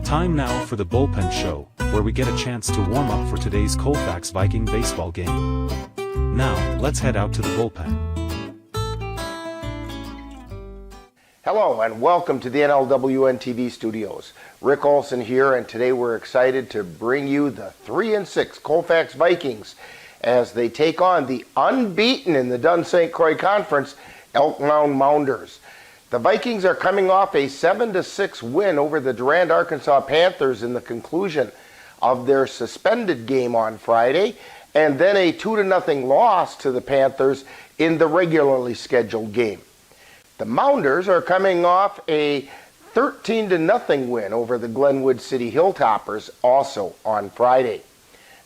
Time now for the Bullpen Show, where we get a chance to warm up for today's Colfax Viking baseball game. Now, let's head out to the bullpen. Hello and welcome to the NLWN-TV studios. Rick Olson here, and today we're excited to bring you the 3-6 Colfax Vikings as they take on the unbeaten in the Dunn-St Croix Conference Elk Mound Mounders. The Vikings are coming off a 7-6 win over the Durand, Arkansas Panthers in the conclusion of their suspended game on Friday, and then a 2-0 loss to the Panthers in the regularly scheduled game. The Mounders are coming off a 13-0 win over the Glenwood City Hilltoppers also on Friday.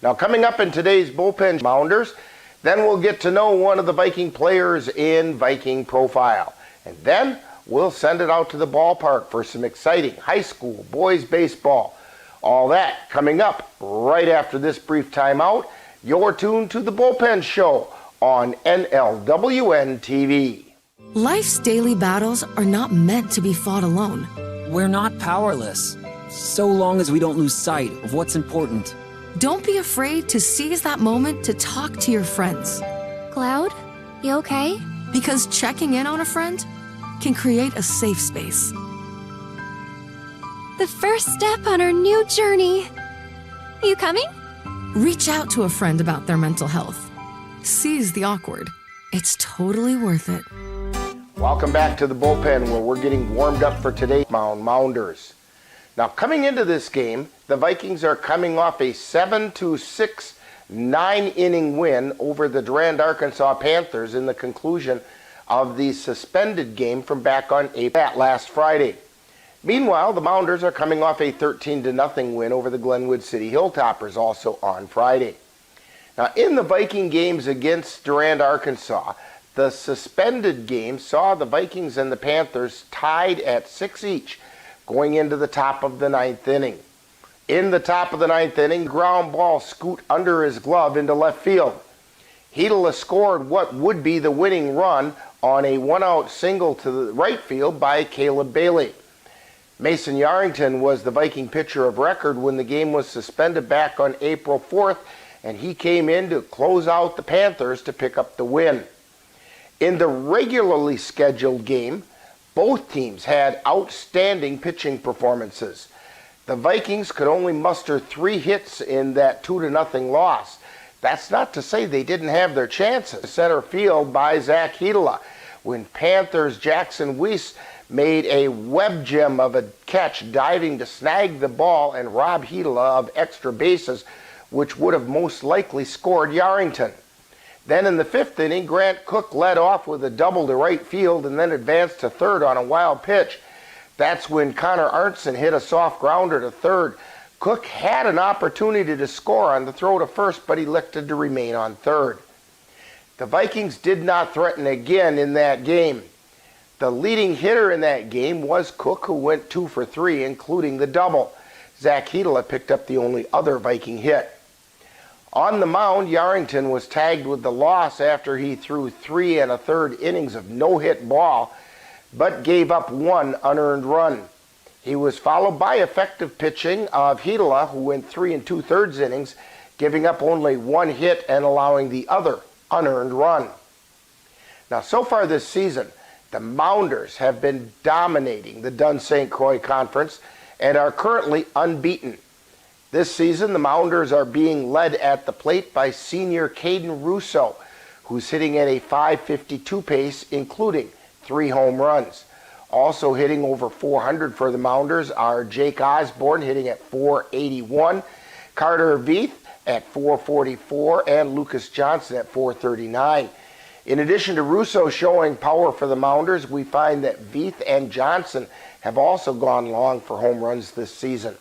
Now, coming up in today's Bullpen Mounders, then we'll get to know one of the Viking players in Viking Profile. And then we'll send it out to the ballpark for some exciting high school boys baseball. All that coming up right after this brief timeout. You're tuned to the Bullpen Show on NLWN-TV. Life's daily battles are not meant to be fought alone. We're not powerless, so long as we don't lose sight of what's important. Don't be afraid to seize that moment to talk to your friends. Cloud, you okay? Because checking in on a friend can create a safe space. The first step on our new journey. You coming? Reach out to a friend about their mental health. Seize the awkward. It's totally worth it. Welcome back to the bullpen, where we're getting warmed up for today's Mound Mounders. Now, coming into this game, the Vikings are coming off a 7-6 9-inning win over the Durand, Arkansas Panthers in the conclusion of the suspended game from back on April last Friday. Meanwhile, the Mounders are coming off a 13-0 win over the Glenwood City Hilltoppers also on Friday. Now, in the Viking games against Durand, Arkansas, the suspended game saw the Vikings and the Panthers tied at 6 each going into the top of the 9th inning. In the top of the 9th inning, ground ball scoot under his glove into left field. Heedle scored what would be the winning run on a one-out single to the right field by Caleb Bailey. Mason Yarrington was the Viking pitcher of record when the game was suspended back on April 4th, and he came in to close out the Panthers to pick up the win. In the regularly scheduled game, both teams had outstanding pitching performances. The Vikings could only muster 3 hits in that 2-0 loss. That's not to say they didn't have their chances. Center field by Zach Heedle, when Panthers' Jackson Weiss made a web gem of a catch, diving to snag the ball and rob Heedle of extra bases, which would have most likely scored Yarrington. Then in the 5th inning, Grant Cook led off with a double to right field and then advanced to third on a wild pitch. That's when Connor Arntzen hit a soft grounder to third. Cook had an opportunity to score on the throw to first, but he elected to remain on third. The Vikings did not threaten again in that game. The leading hitter in that game was Cook, who went 2 for 3, including the double. Zach Heedle picked up the only other Viking hit. On the mound, Yarrington was tagged with the loss after he threw 3 1/3 innings of no-hit ball, but gave up 1 unearned run. He was followed by effective pitching of Heedle, who went 3 2/3 innings, giving up only 1 hit and allowing the other unearned run. Now, so far this season, the Mounders have been dominating the Dunn-St Croix Conference and are currently unbeaten. This season, the Mounders are being led at the plate by senior Caden Russo, who's hitting at a .552 pace, including 3 home runs. Also hitting over 400 for the Mounders are Jake Osborne, hitting at .481, Carter Veith at .444, and Lucas Johnson at .439. In addition to Russo showing power for the Mounders, we find that Veith and Johnson have also gone long for home runs this season.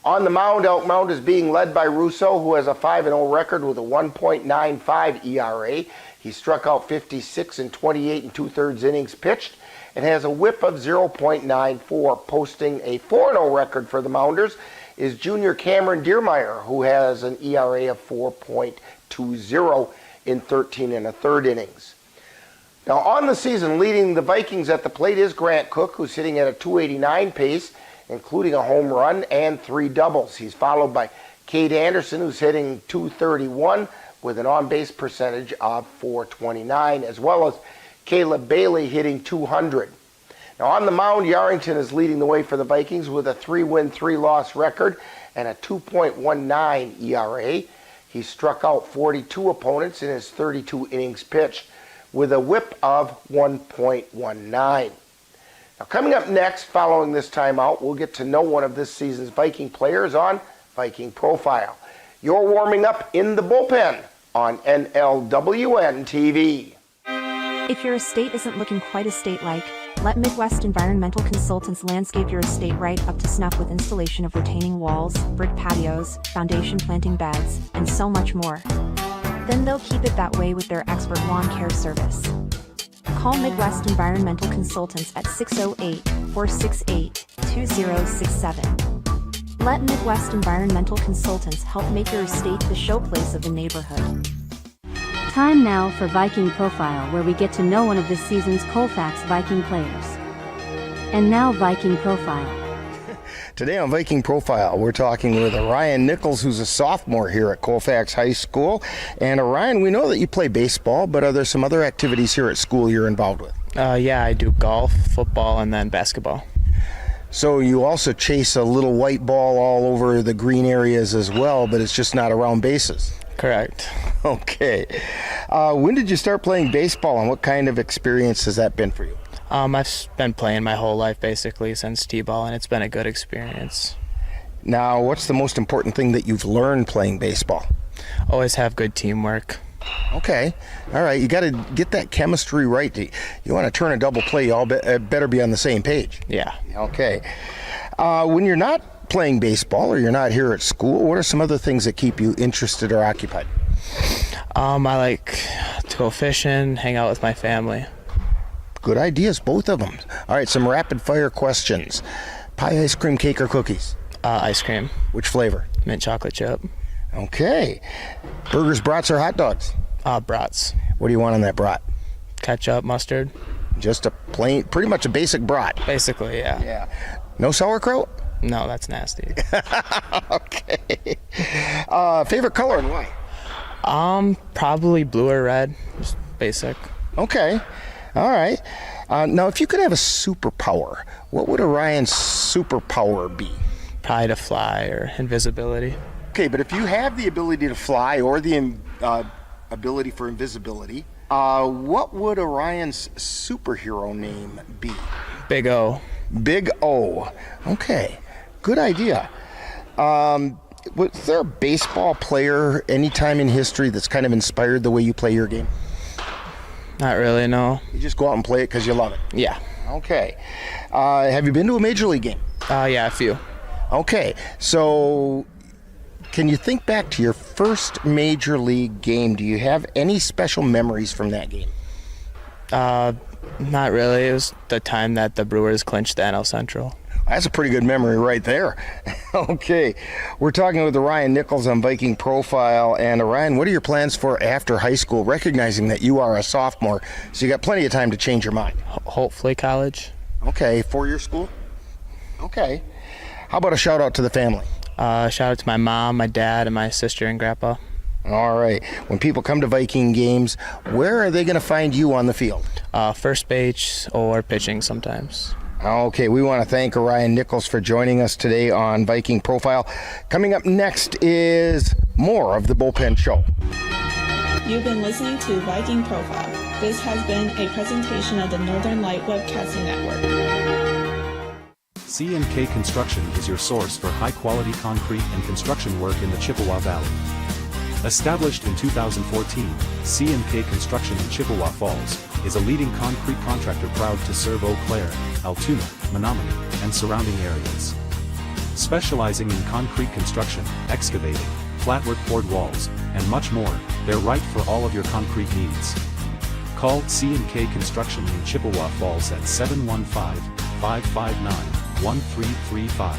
On the mound, Elk Mound is being led by Russo, who has a 5-0 record with a 1.95 ERA. He struck out 56 in 28 2/3 innings pitched and has a whip of 0.94. Posting a 4-0 record for the Mounders is junior Cameron Deermeyer, who has an ERA of 4.20 in 13 1/3 innings. Now, on the season, leading the Vikings at the plate is Grant Cook, who's hitting at a .289 pace including a home run and 3 doubles. He's followed by Cade Anderson, who's hitting .231 with an on-base percentage of .429, as well as Caleb Bailey hitting .200. Now on the mound, Yarrington is leading the way for the Vikings with a 3-win, 3-loss record and a 2.19 ERA. He struck out 42 opponents in his 32 innings pitched with a whip of 1.19. Now coming up next, following this timeout, we'll get to know one of this season's Viking players on Viking Profile. You're warming up in the bullpen on NLWN-TV. If your estate isn't looking quite estate-like, let Midwest Environmental Consultants landscape your estate right up to snuff with installation of retaining walls, brick patios, foundation planting beds, and so much more. Then they'll keep it that way with their expert lawn care service. Call Midwest Environmental Consultants at 608-468-2067. Let Midwest Environmental Consultants help make your estate the showplace of the neighborhood. Time now for Viking Profile, where we get to know one of this season's Colfax Viking players. And now Viking Profile. Today on Viking Profile, we're talking with Orion Nichols, who's a sophomore here at Colfax High School. And Orion, we know that you play baseball, but are there some other activities here at school you're involved with? Yeah, I do golf, football, and then basketball. So you also chase a little white ball all over the green areas as well, but it's just not around bases. Correct. Okay. When did you start playing baseball, and what kind of experience has that been for you? I've been playing my whole life basically since t-ball, and it's been a good experience. Now, what's the most important thing that you've learned playing baseball? Always have good teamwork. Okay. All right. You got to get that chemistry right. You want to turn a double play, you all better be on the same page. Yeah. Okay. When you're not playing baseball or you're not here at school, what are some other things that keep you interested or occupied? I like to go fishing, hang out with my family. Good ideas, both of them. All right, some rapid fire questions. Pie, ice cream, cake, or cookies? Ice cream. Which flavor? Mint chocolate chip. Okay. Burgers, brats, or hot dogs? Brats. What do you want on that brat? Ketchup, mustard. Just a plain, pretty much a basic brat. Basically, yeah. Yeah. No sauerkraut? No, that's nasty. Okay. Favorite color and why? Probably blue or red. Just basic. Okay. All right. Now, if you could have a superpower, what would Orion's superpower be? Probably to fly or invisibility. Okay, but if you have the ability to fly or the ability for invisibility, what would Orion's superhero name be? Big O. Big O. Okay. Good idea. Was there a baseball player anytime in history that's kind of inspired the way you play your game? Not really, no. You just go out and play it because you love it? Yeah. Okay. Have you been to a major league game? Yeah, a few. Okay. So can you think back to your first major league game? Do you have any special memories from that game? Not really. It was the time that the Brewers clinched the NL Central. That's a pretty good memory right there. Okay. We're talking with Orion Nichols on Viking Profile. And Orion, what are your plans for after high school, recognizing that you are a sophomore, so you got plenty of time to change your mind? Hopefully college. Okay. 4-year school? Okay. How about a shout out to the family? Shout out to my mom, my dad, and my sister and grandpa. All right. When people come to Viking games, where are they going to find you on the field? First base or pitching sometimes. Okay, we want to thank Orion Nichols for joining us today on Viking Profile. Coming up next is more of the Bullpen Show. You've been listening to Viking Profile. This has been a presentation of the Northern Light Webcasting Network. C&K Construction is your source for high-quality concrete and construction work in the Chippewa Valley. Established in 2014, C&K Construction in Chippewa Falls is a leading concrete contractor proud to serve Eau Claire, Altoona, Menominee, and surrounding areas. Specializing in concrete construction, excavating, flatwork poured walls, and much more, they're right for all of your concrete needs. Call C&K Construction in Chippewa Falls at 715-559-1335.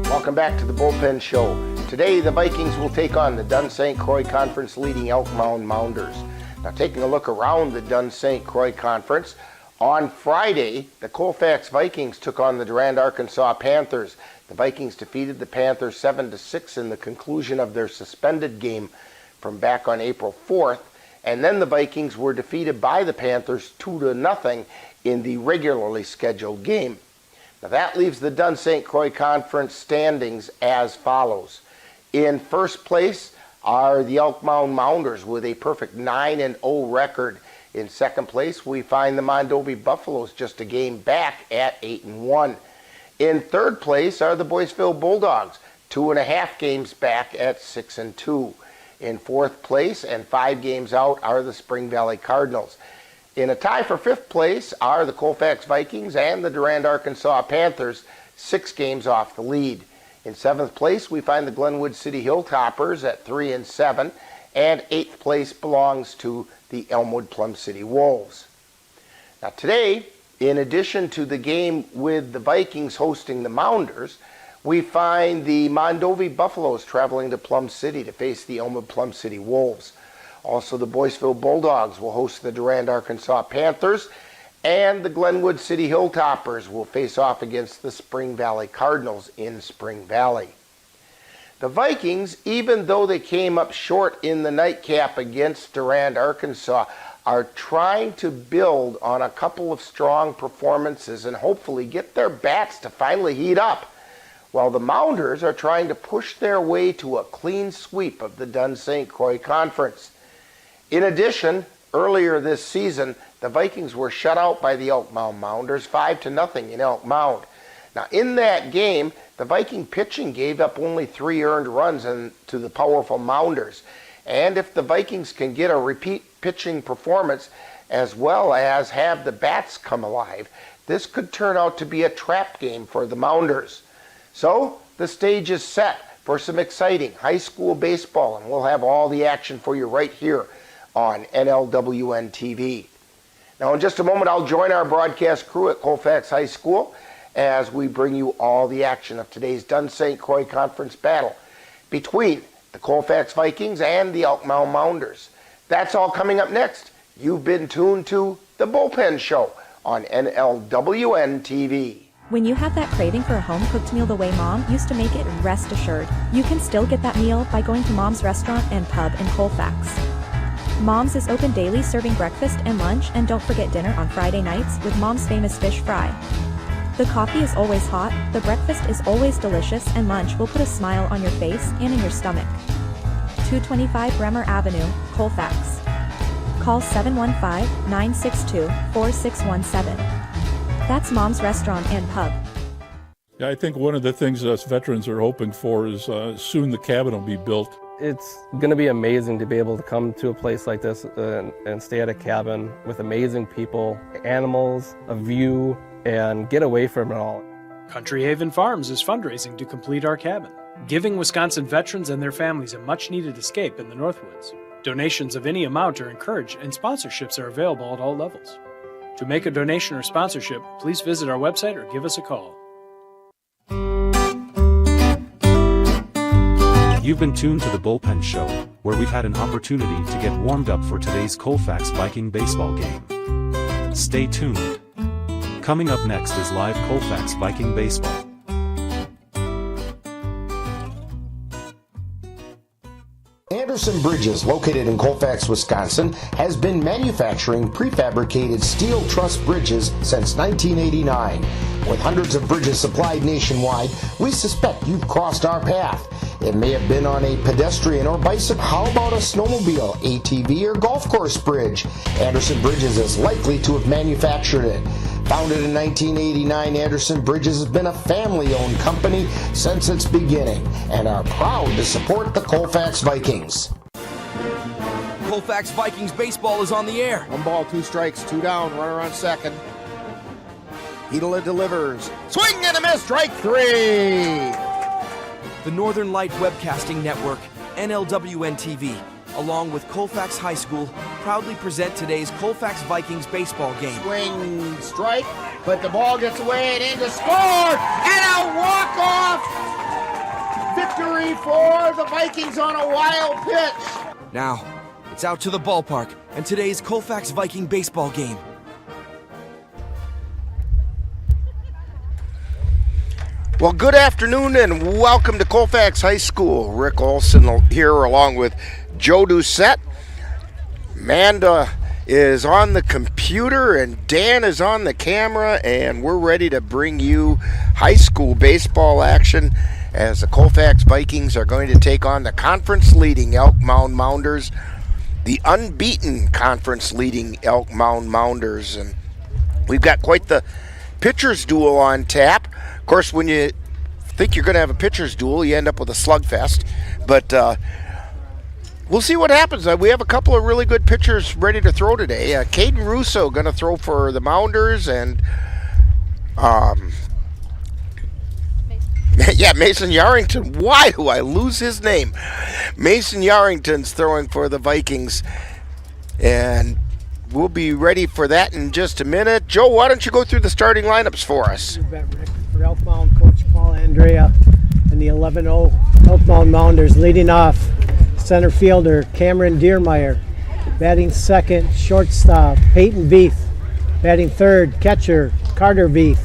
Welcome back to the Bullpen Show. Today, the Vikings will take on the Dunn-St. Croix Conference leading Elk Mound Mounders. Now, taking a look around the Dunn-St. Croix Conference, On Friday, the Colfax Vikings took on the Durand, Arkansas Panthers. The Vikings defeated the Panthers 7-6 in the conclusion of their suspended game from back on April 4th, and then the Vikings were defeated by the Panthers 2-0 in the regularly scheduled game. Now that leaves the Dunn-St. Croix Conference standings as follows. In first place are the Elk Mound Mounders with a perfect 9-0 record. In second place, we find the Mondovi Buffaloes just a game back at 8-1. In third place are the Boyceville Bulldogs, 2.5 games back at 6-2. In fourth place and 5 games out are the Spring Valley Cardinals. In a tie for fifth place are the Colfax Vikings and the Durand, Arkansas Panthers, 6 games off the lead. In seventh place, we find the Glenwood City Hilltoppers at 3-7, and eighth place belongs to the Elmwood Plum City Wolves. Now today, in addition to the game with the Vikings hosting the Mounders, we find the Mondovi Buffaloes traveling to Plum City to face the Elmwood Plum City Wolves. Also, the Boyceville Bulldogs will host the Durand, Arkansas Panthers, and the Glenwood City Hilltoppers will face off against the Spring Valley Cardinals in Spring Valley. The Vikings, even though they came up short in the nightcap against Durand, Arkansas, are trying to build on a couple of strong performances and hopefully get their bats to finally heat up, while the Mounders are trying to push their way to a clean sweep of the Dunn-St. Croix Conference. In addition, earlier this season, the Vikings were shut out by the Elk Mound Mounders 5-0 in Elk Mound. Now, in that game, the Viking pitching gave up only 3 earned runs to the powerful Mounders. And if the Vikings can get a repeat pitching performance as well as have the bats come alive, this could turn out to be a trap game for the Mounders. So, the stage is set for some exciting high school baseball, and we'll have all the action for you right here on NLWN-TV. Now, in just a moment, I'll join our broadcast crew at Colfax High School as we bring you all the action of today's Dunn-St. Croix Conference battle between the Colfax Vikings and the Elk Mound Mounders. That's all coming up next. You've been tuned to The Bullpen Show on NLWN-TV. When you have that craving for a home-cooked meal the way Mom used to make it, rest assured, you can still get that meal by going to Mom's Restaurant and Pub in Colfax. Mom's is open daily, serving breakfast and lunch, and don't forget dinner on Friday nights with Mom's famous fish fry. The coffee is always hot, the breakfast is always delicious, and lunch will put a smile on your face and in your stomach. 225 Bremer Avenue, Colfax. Call 715-962-4617. That's Mom's Restaurant and Pub. Yeah, I think one of the things us veterans are hoping for is soon the cabin will be built. It's going to be amazing to be able to come to a place like this and stay at a cabin with amazing people, animals, a view, and get away from it all. Country Haven Farms is fundraising to complete our cabin, giving Wisconsin veterans and their families a much-needed escape in the Northwoods. Donations of any amount are encouraged, and sponsorships are available at all levels. To make a donation or sponsorship, please visit our website or give us a call. You've been tuned to The Bullpen Show, where we've had an opportunity to get warmed up for today's Colfax Viking baseball game. Stay tuned. Coming up next is live Colfax Viking baseball. Anderson Bridges, located in Colfax, Wisconsin, has been manufacturing prefabricated steel truss bridges since 1989. With hundreds of bridges supplied nationwide, we suspect you've crossed our path. It may have been on a pedestrian or bicycle. How about a snowmobile, ATV, or golf course bridge? Anderson Bridges is likely to have manufactured it. Founded in 1989, Anderson Bridges has been a family-owned company since its beginning and are proud to support the Colfax Vikings. Colfax Vikings baseball is on the air. 1 ball, 2 strikes, 2 down, runner on second. Heedle delivers. Swing and a miss, strike 3. The Northern Light Webcasting Network, NLWN-TV, along with Colfax High School, proudly present today's Colfax Vikings baseball game. Swing, strike, but the ball gets away and in to score, and a walk-off victory for the Vikings on a wild pitch. Now, it's out to the ballpark and today's Colfax Viking baseball game. Well, good afternoon and welcome to Colfax High School. Rick Olson here along with Joe Doucette. Amanda is on the computer and Dan is on the camera, and we're ready to bring you high school baseball action as the Colfax Vikings are going to take on the conference-leading Elk Mound Mounders, the unbeaten conference-leading Elk Mound Mounders. And we've got quite the pitcher's duel on tap. Of course, when you think you're going to have a pitcher's duel, you end up with a slugfest. But we'll see what happens. We have a couple of really good pitchers ready to throw today. Caden Russo going to throw for the Mounders, and Mason Yarrington. Why do I lose his name? Mason Yarrington's throwing for the Vikings, and we'll be ready for that in just a minute. Joe, why don't you go through the starting lineups for us? You bet, Rick. For Elk Mound, Coach Paul Andrea and the 11-0 Elk Mound Mounders. Leading off, center fielder Cameron Deermeyer. Batting second, shortstop Peyton Veith. Batting third, catcher Carter Veith.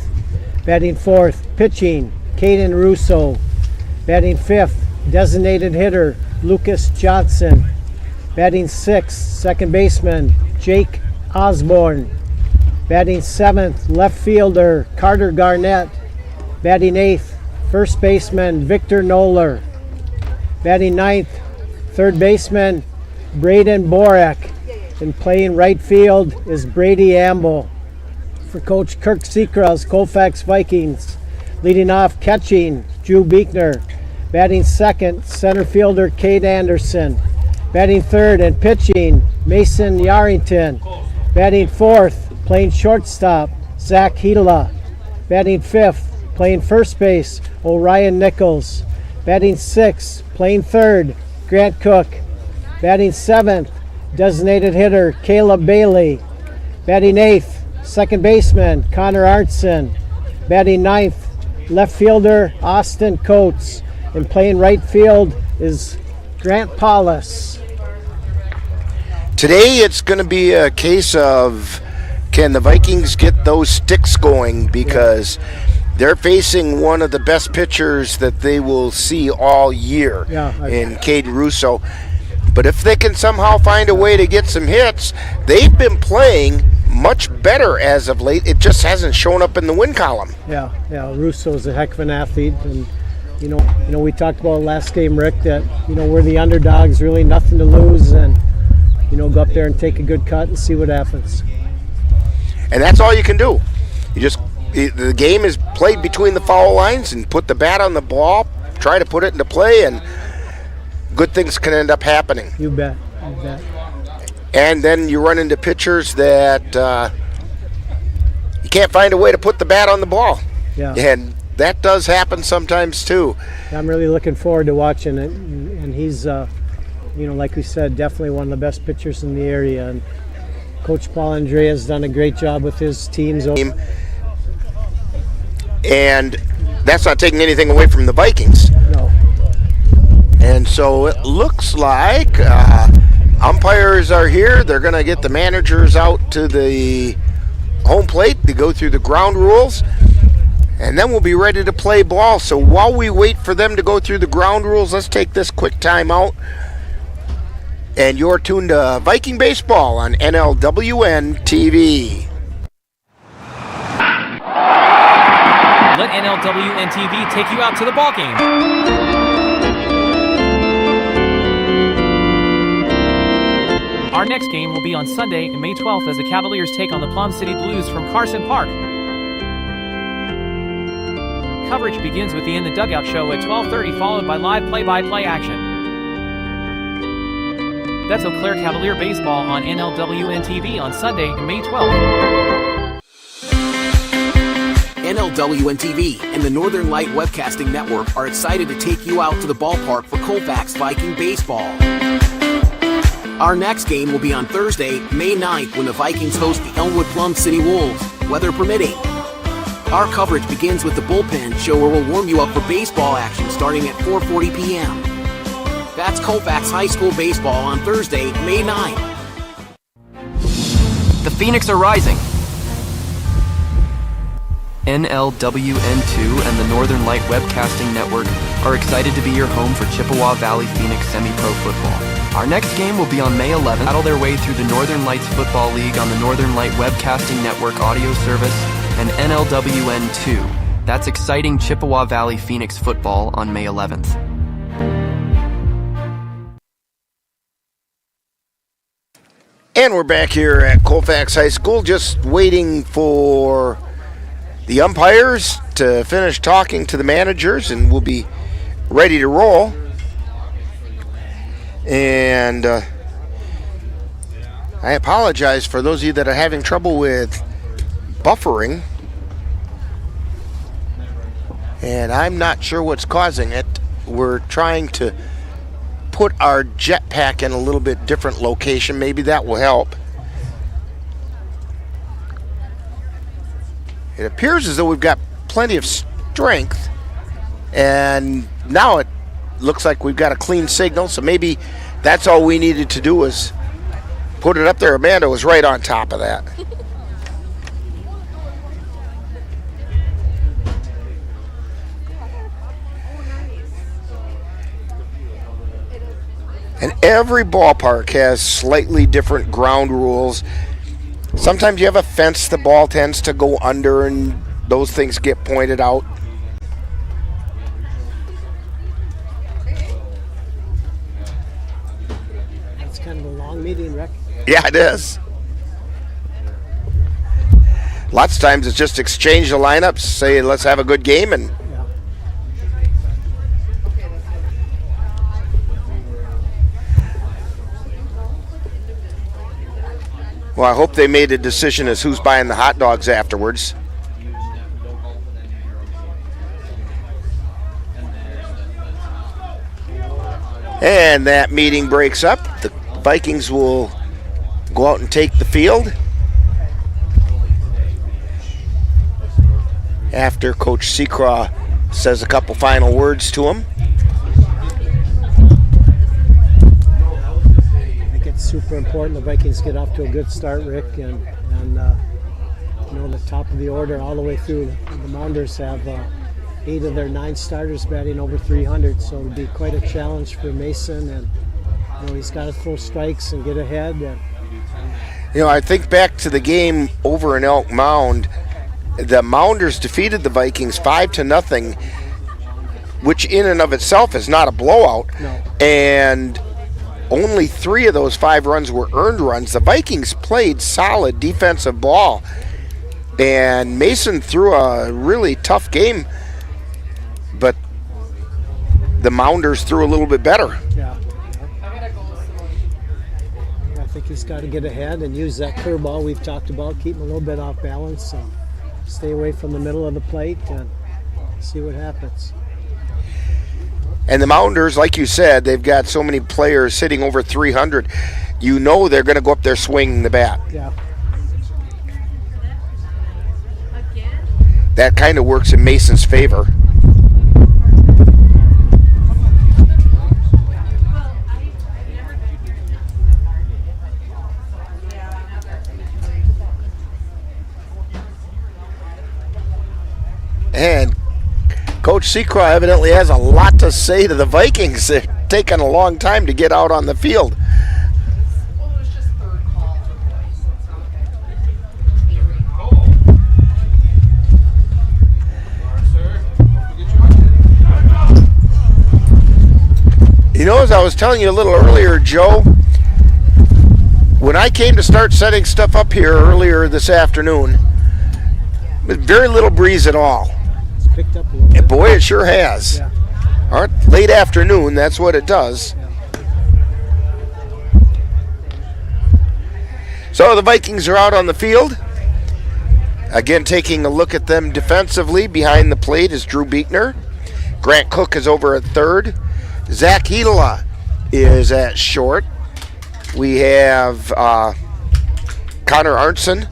Batting fourth, pitching Caden Russo. Batting fifth, designated hitter Lucas Johnson. Batting sixth, second baseman Jake Osborne. Batting seventh, left fielder Carter Garnett. Batting eighth, first baseman Victor Noller. Batting ninth, third baseman Braden Borek. And playing right field is Brady Amble. For Coach Kirk Seacrest, Colfax Vikings. Leading off, catching Drew Beekner. Batting second, center fielder Cade Anderson. Batting third and pitching Mason Yarrington. Batting fourth, playing shortstop Zach Hila. Batting fifth, playing first base Orion Nichols. Batting sixth, playing third Grant Cook. Batting seventh, designated hitter Caleb Bailey. Batting eighth, second baseman Connor Arntzen. Batting ninth, left fielder Austin Coates. And playing right field is Grant Paulus. Today it's going to be a case of, can the Vikings get those sticks going, because they're facing one of the best pitchers that they will see all year in Cade Russo. But if they can somehow find a way to get some hits, they've been playing much better as of late. It just hasn't shown up in the win column. Yeah, Russo's a heck of an athlete, and you know we talked about last game, Rick, that we're the underdogs, really nothing to lose, and go up there and take a good cut and see what happens. And that's all you can do. The game is played between the foul lines, and put the bat on the ball, try to put it into play, and good things can end up happening. You bet. And then you run into pitchers that you can't find a way to put the bat on the ball. Yeah. And that does happen sometimes too. I'm really looking forward to watching it, and he's, like we said, definitely one of the best pitchers in the area. And Coach Paul Andrea has done a great job with his teams. And that's not taking anything away from the Vikings. No. And so it looks like umpires are here. They're going to get the managers out to the home plate to go through the ground rules, and then we'll be ready to play ball. So while we wait for them to go through the ground rules, let's take this quick time out. And you're tuned to Viking Baseball on NLWN-TV. Let NLWN-TV take you out to the ballgame. Our next game will be on Sunday, May 12th, as the Cavaliers take on the Plum City Blues from Carson Park. Coverage begins with the In the Dugout show at 12:30, followed by live play-by-play action. That's Eau Claire Cavalier Baseball on NLWN-TV on Sunday, May 12th. NLWN-TV and the Northern Light Webcasting Network are excited to take you out to the ballpark for Colfax Viking Baseball. Our next game will be on Thursday, May 9th, when the Vikings host the Elmwood Plum City Wolves, weather permitting. Our coverage begins with the Bullpen show, where we'll warm you up for baseball action starting at 4:40 p.m. That's Colfax High School Baseball on Thursday, May 9th. The Phoenix are rising. NLWN-2 and the Northern Light Webcasting Network are excited to be your home for Chippewa Valley Phoenix Semi-Pro football. Our next game will be on May 11th. Battle their way through the Northern Lights Football League on the Northern Light Webcasting Network audio service and NLWN-2. That's exciting Chippewa Valley Phoenix football on May 11th. And we're back here at Colfax High School, just waiting for the umpires to finish talking to the managers, and we'll be ready to roll. And I apologize for those of you that are having trouble with buffering. And I'm not sure what's causing it. We're trying to put our jetpack in a little bit different location. Maybe that will help. It appears as though we've got plenty of strength, and now it looks like we've got a clean signal, so maybe that's all we needed to do was put it up there. Amanda was right on top of that. And every ballpark has slightly different ground rules. Sometimes you have a fence the ball tends to go under, and those things get pointed out. That's kind of a long meeting, Rick. Yeah, it is. Lots of times it's just exchange the lineups, say let's have a good game, and well, I hope they made a decision as who's buying the hot dogs afterwards. And that meeting breaks up. The Vikings will go out and take the field after Coach Secraw says a couple final words to him. It's super important the Vikings get off to a good start, Rick, and you know, the top of the order all the way through. The Mounders have 8 of their 9 starters batting over 300, so it'll be quite a challenge for Mason, and you know, he's got to throw strikes and get ahead. And you know, I think back to the game over in Elk Mound. The Mounders defeated the Vikings 5-0, which in and of itself is not a blowout. No. And only 3 of those 5 runs were earned runs. The Vikings played solid defensive ball, and Mason threw a really tough game, but the Mounders threw a little bit better. Yeah. I think he's got to get ahead and use that curveball we've talked about, keep him a little bit off balance, so stay away from the middle of the plate and see what happens. And the Mounders, like you said, they've got so many players sitting over 300. You know they're going to go up there swinging the bat. Yeah. That kind of works in Mason's favor. And Coach Secraw evidently has a lot to say to the Vikings. They're taking a long time to get out on the field. You know, as I was telling you a little earlier, Joe, when I came to start setting stuff up here earlier this afternoon, with very little breeze at all. Picked up a little bit. And boy, it sure has. Yeah. All right, late afternoon, that's what it does. So the Vikings are out on the field. Again, taking a look at them defensively. Behind the plate is Drew Beekner. Grant Cook is over at third. Zach Hedela is at short. We have Connor Arnson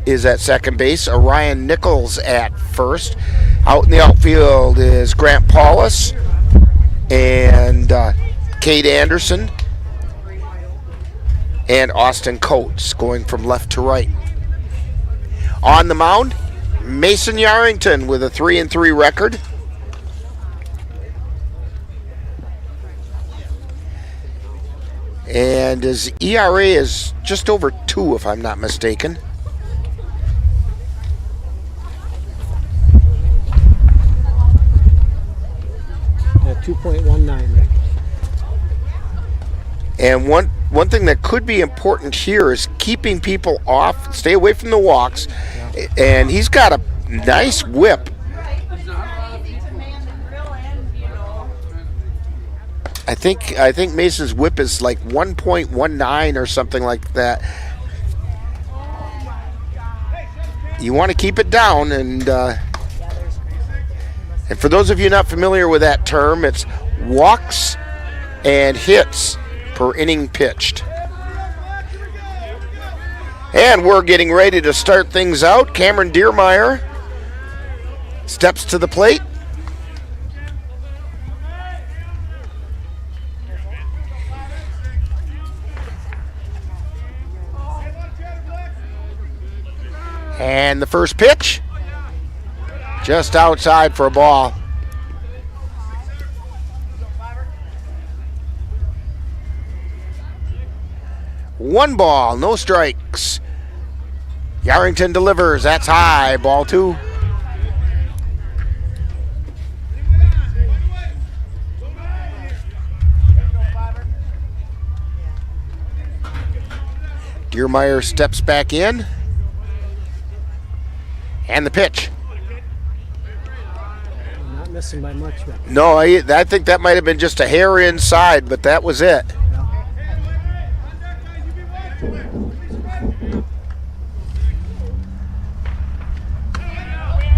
is at second base. Orion Nichols at first. Out in the outfield is Grant Paulus and Cade Anderson and Austin Coates going from left to right. On the mound, Mason Yarrington with a 3-3 record. And his ERA is just over 2, if I'm not mistaken. Yeah, 2.19, Rick. And one thing that could be important here is keeping people off, stay away from the walks. Yeah. And he's got a nice whip. I think Mason's whip is like 1.19 or something like that. You want to keep it down, and for those of you not familiar with that term, it's walks and hits per inning pitched. And we're getting ready to start things out. Cameron Diermeyer steps to the plate. And the first pitch, just outside for a ball. One ball, no strikes. Yarrington delivers, that's high, ball 2. Diermeyer steps back in. And the pitch. Not missing by much, Rick. No, I think that might have been just a hair inside, but that was it.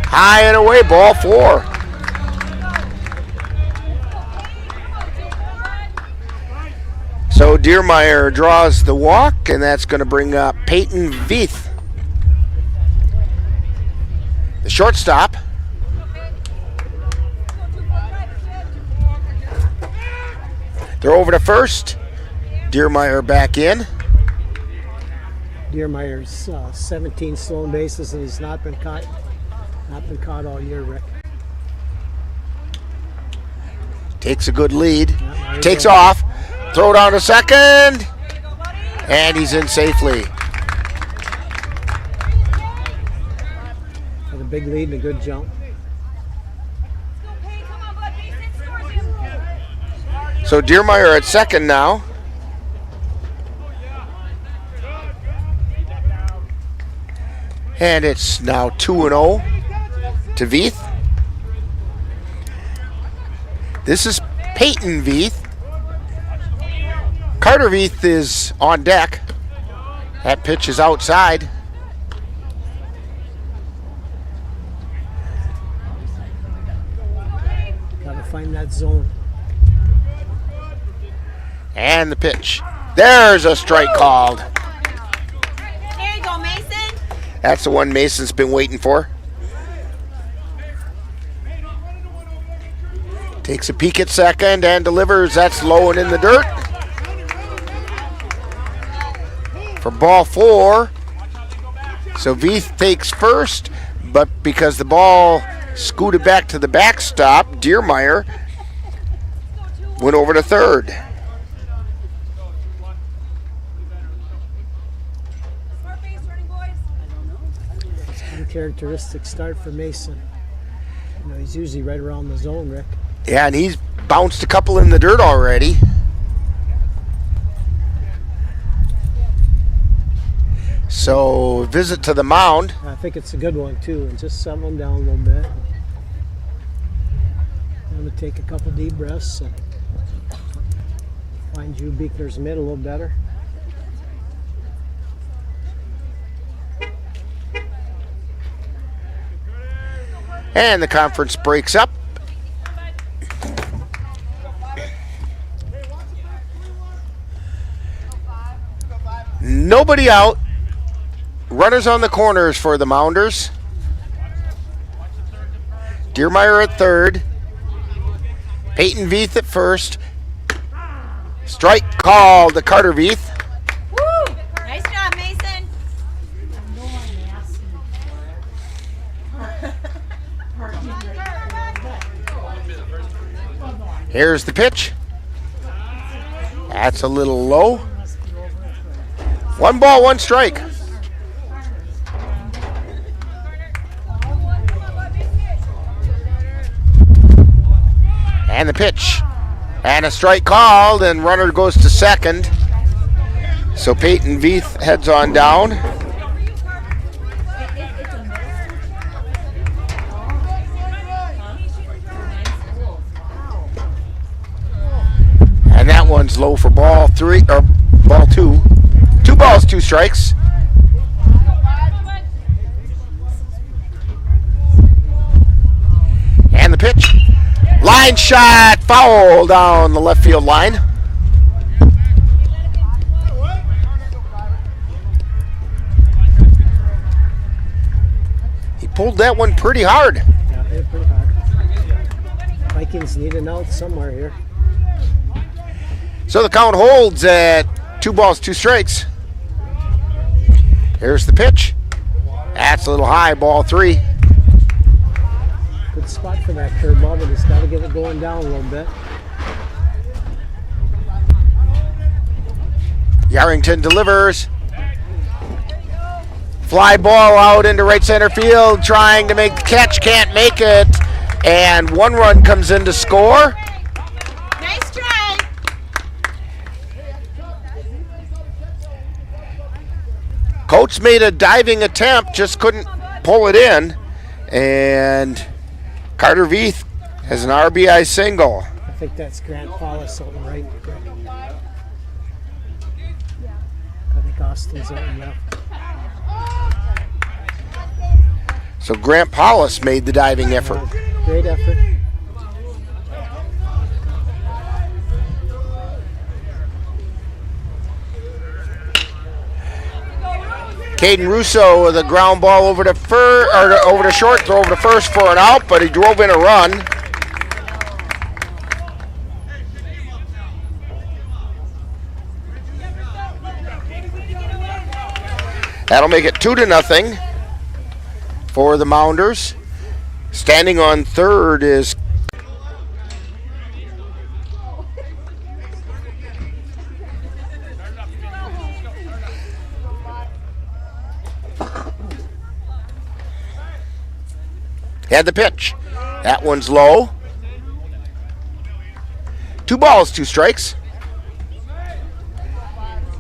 High and away, ball 4. So Diermeyer draws the walk, and that's going to bring up Peyton Veith. The shortstop. They're over to first. Diermeyer back in. Diermeyer's 17 stolen bases, and he's not been caught all year, Rick. Takes a good lead. Yeah, takes off. Throw down to second. And he's in safely. With a big lead and a good jump. So Diermeyer at second now. And it's now 2-0 to Veith. This is Peyton Veith. Carter Veith is on deck. That pitch is outside. Gotta find that zone. And the pitch. There's a strike called. There you go, Mason. That's the one Mason's been waiting for. Takes a peek at second and delivers. That's low and in the dirt. For ball 4. So Veith takes first, but because the ball scooted back to the backstop, Diermeyer went over to third. Uncharacteristic start for Mason. You know, he's usually right around the zone, Rick. Yeah, and he's bounced a couple in the dirt already. So, visit to the mound. I think it's a good one, too, and just settle him down a little bit. I'm going to take a couple deep breaths and find Drew Beekner's mitt a little better. And the conference breaks up. Nobody out. Runners on the corners for the Mounders. Diermeyer at third. Peyton Veith at first. Strike called to Carter Veith. Woo! Nice job, Mason. Here's the pitch. That's a little low. 1 ball, 1 strike. And the pitch. And a strike called, and runner goes to second. So Peyton Veith heads on down. And that one's low for ball 3, or ball 2. 2 balls, 2 strikes. And the pitch. Line shot, foul down the left field line. He pulled that one pretty hard. Yeah, hit it pretty hard. Vikings need an out somewhere here. So the count holds at 2 balls, 2 strikes. Here's the pitch. That's a little high, ball 3. Good spot for that curveball, but he's got to get it going down a little bit. Yarrington delivers. Fly ball out into right center field, trying to make the catch, can't make it. And 1 run comes in to score. Nice try. Coates made a diving attempt, just couldn't pull it in. And Carter Veith has an RBI single. I think that's Grant Paulus on the right. I think Austin's on left. So Grant Paulus made the diving effort. Great effort. Caden Russo with a ground ball over to over to short, throw over to first for an out, but he drove in a run. That'll make it 2-0 for the Mounders. Standing on third is had the pitch. That one's low. 2 balls, 2 strikes.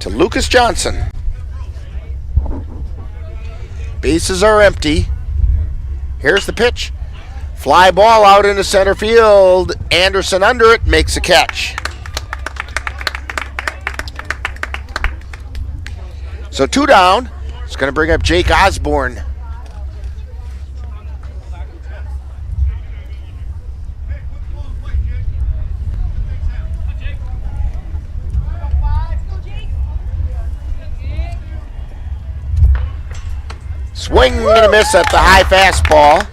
To Lucas Johnson. Bases are empty. Here's the pitch. Fly ball out into center field. Anderson under it, makes a catch. So 2 down. It's going to bring up Jake Osborne. Swing and a miss at the high fastball.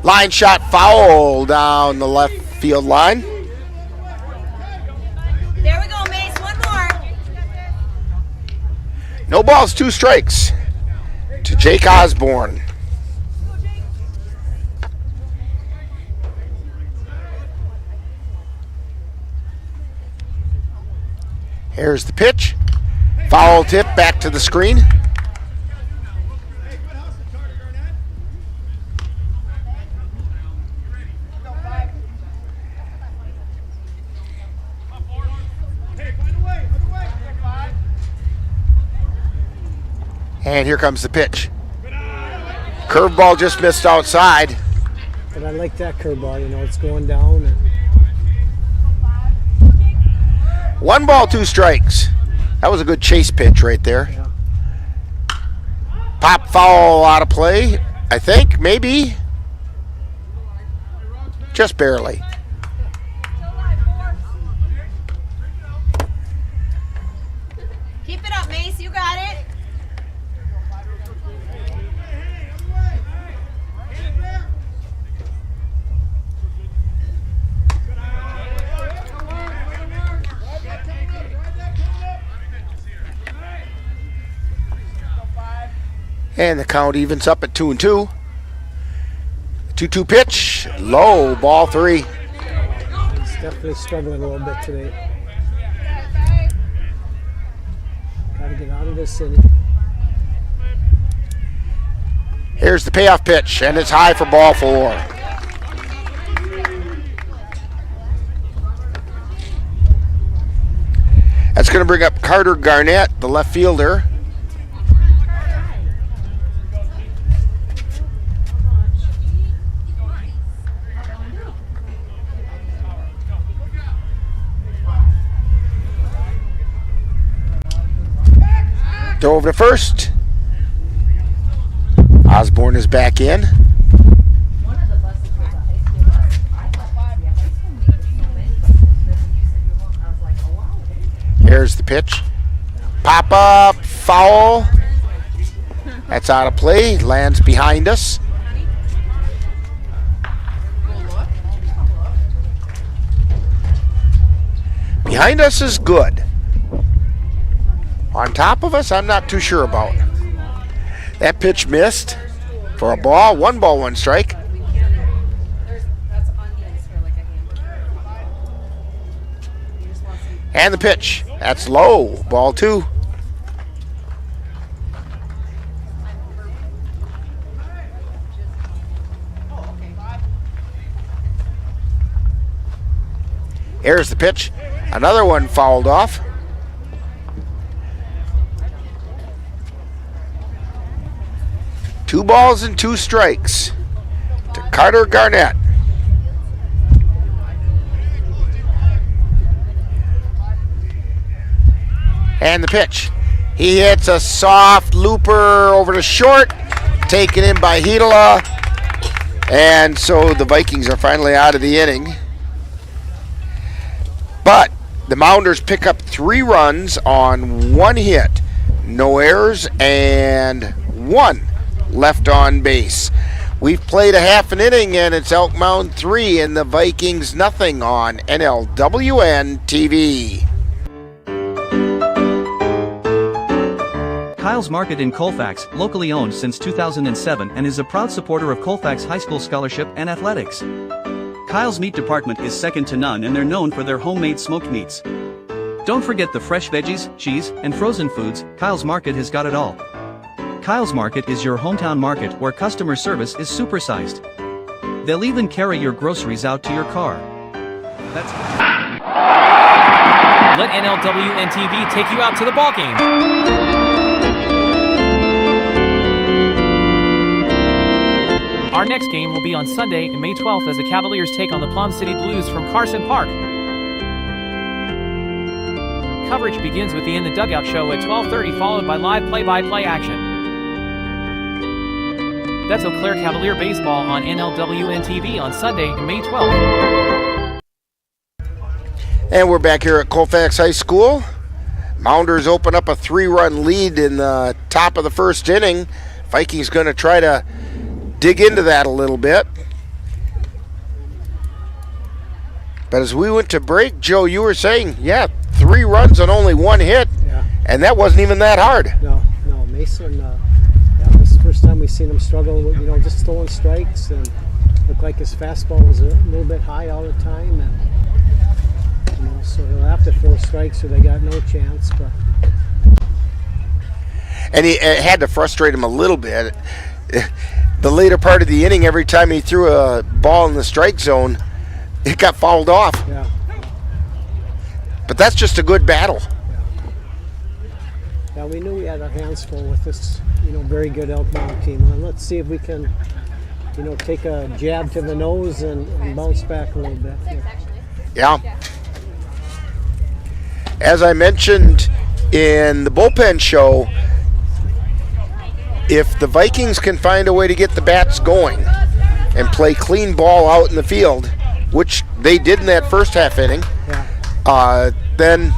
Line shot foul down the left field line. There we go, Mace. 1 more. No balls, 2 strikes to Jake Osborne. Here's the pitch. Foul tip back to the screen. And here comes the pitch. Curveball just missed outside. But I like that curveball, you know, it's going down. And 1 ball, 2 strikes. That was a good chase pitch right there. Yeah. Pop foul out of play, I think, maybe. Just barely. Keep it up, Mace. You got it. And the count evens up at 2-2. 2-2 pitch, low, ball 3. He's definitely struggling a little bit today. Got to get out of this inning. Here's the payoff pitch, and it's high for ball 4. That's going to bring up Carter Garnett, the left fielder. Throw over to first. Osborne is back in. Here's the pitch. Pop up, foul. That's out of play. Lands behind us. Behind us is good. On top of us, I'm not too sure about. That pitch missed for a ball. 1 ball, 1 strike. And the pitch. That's low. Ball 2. Here's the pitch. Another one fouled off. Two balls and 2 strikes to Carter Garnett. And the pitch. He hits a soft looper over to short, taken in by Hedela. And so the Vikings are finally out of the inning. But the Mounders pick up 3 runs on 1 hit. No errors and 1 left on base. We've played a half an inning, and it's Elk Mound 3 and the Vikings nothing on NLWN-TV. Kyle's Market in Colfax, locally owned since 2007 and is a proud supporter of Colfax High School Scholarship and Athletics. Kyle's Meat Department is second to none, and they're known for their homemade smoked meats. Don't forget the fresh veggies, cheese, and frozen foods. Kyle's Market has got it all. Kyle's Market is your hometown market where customer service is supersized. They'll even carry your groceries out to your car. Let NLWN-TV take you out to the ballgame. Our next game will be on Sunday, May 12th, as the Cavaliers take on the Plum City Blues from Carson Park. Coverage begins with the In the Dugout show at 12:30, followed by live play-by-play action. That's Eau Claire Cavalier baseball on NLWN-TV on Sunday, May 12th. And we're back here at Colfax High School. Mounders open up a 3-run lead in the top of the first inning. Vikings going to try to dig into that a little bit. But as we went to break, Joe, you were saying, 3 runs on only 1 hit, and that wasn't even that hard. No, Mason, this is the first time we've seen him struggle with, just throwing strikes, and looked like his fastball was a little bit high all the time, and so he'll have to throw strikes or they got no chance. But and it had to frustrate him a little bit. The later part of the inning, every time he threw a ball in the strike zone, it got fouled off. Yeah. But that's just a good battle. Yeah, we knew we had our hands full with this, very good Elk Mound team. Let's see if we can, take a jab to the nose and bounce back a little bit. Yeah. As I mentioned in the bullpen show, if the Vikings can find a way to get the bats going and play clean ball out in the field, which they did in that first half inning, then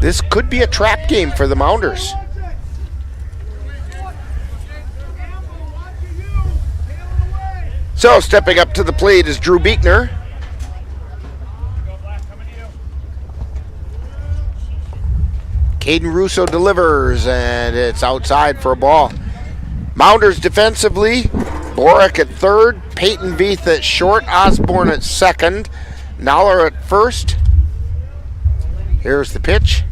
this could be a trap game for the Mounders. So stepping up to the plate is Drew Buechner. Caden Russo delivers, and it's outside for a ball. Mounders defensively, Boric at third, Peyton Veith at short, Osborne at second, Noller at first. Here's the pitch.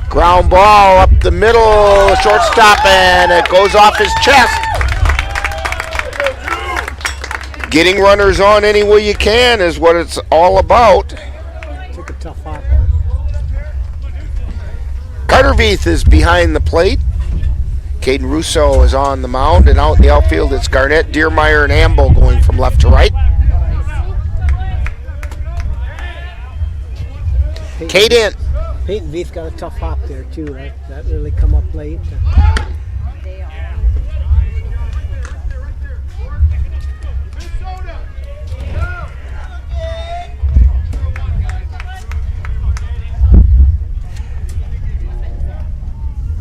Ground ball up the middle, shortstop, and it goes off his chest. Getting runners on any way you can is what it's all about. Took a tough hop. Carter Veith is behind the plate. Caden Russo is on the mound, and out in the outfield it's Garnett, Diermeyer, and Amble going from left to right. Caden. Peyton Veith got a tough hop there too. That really come up late.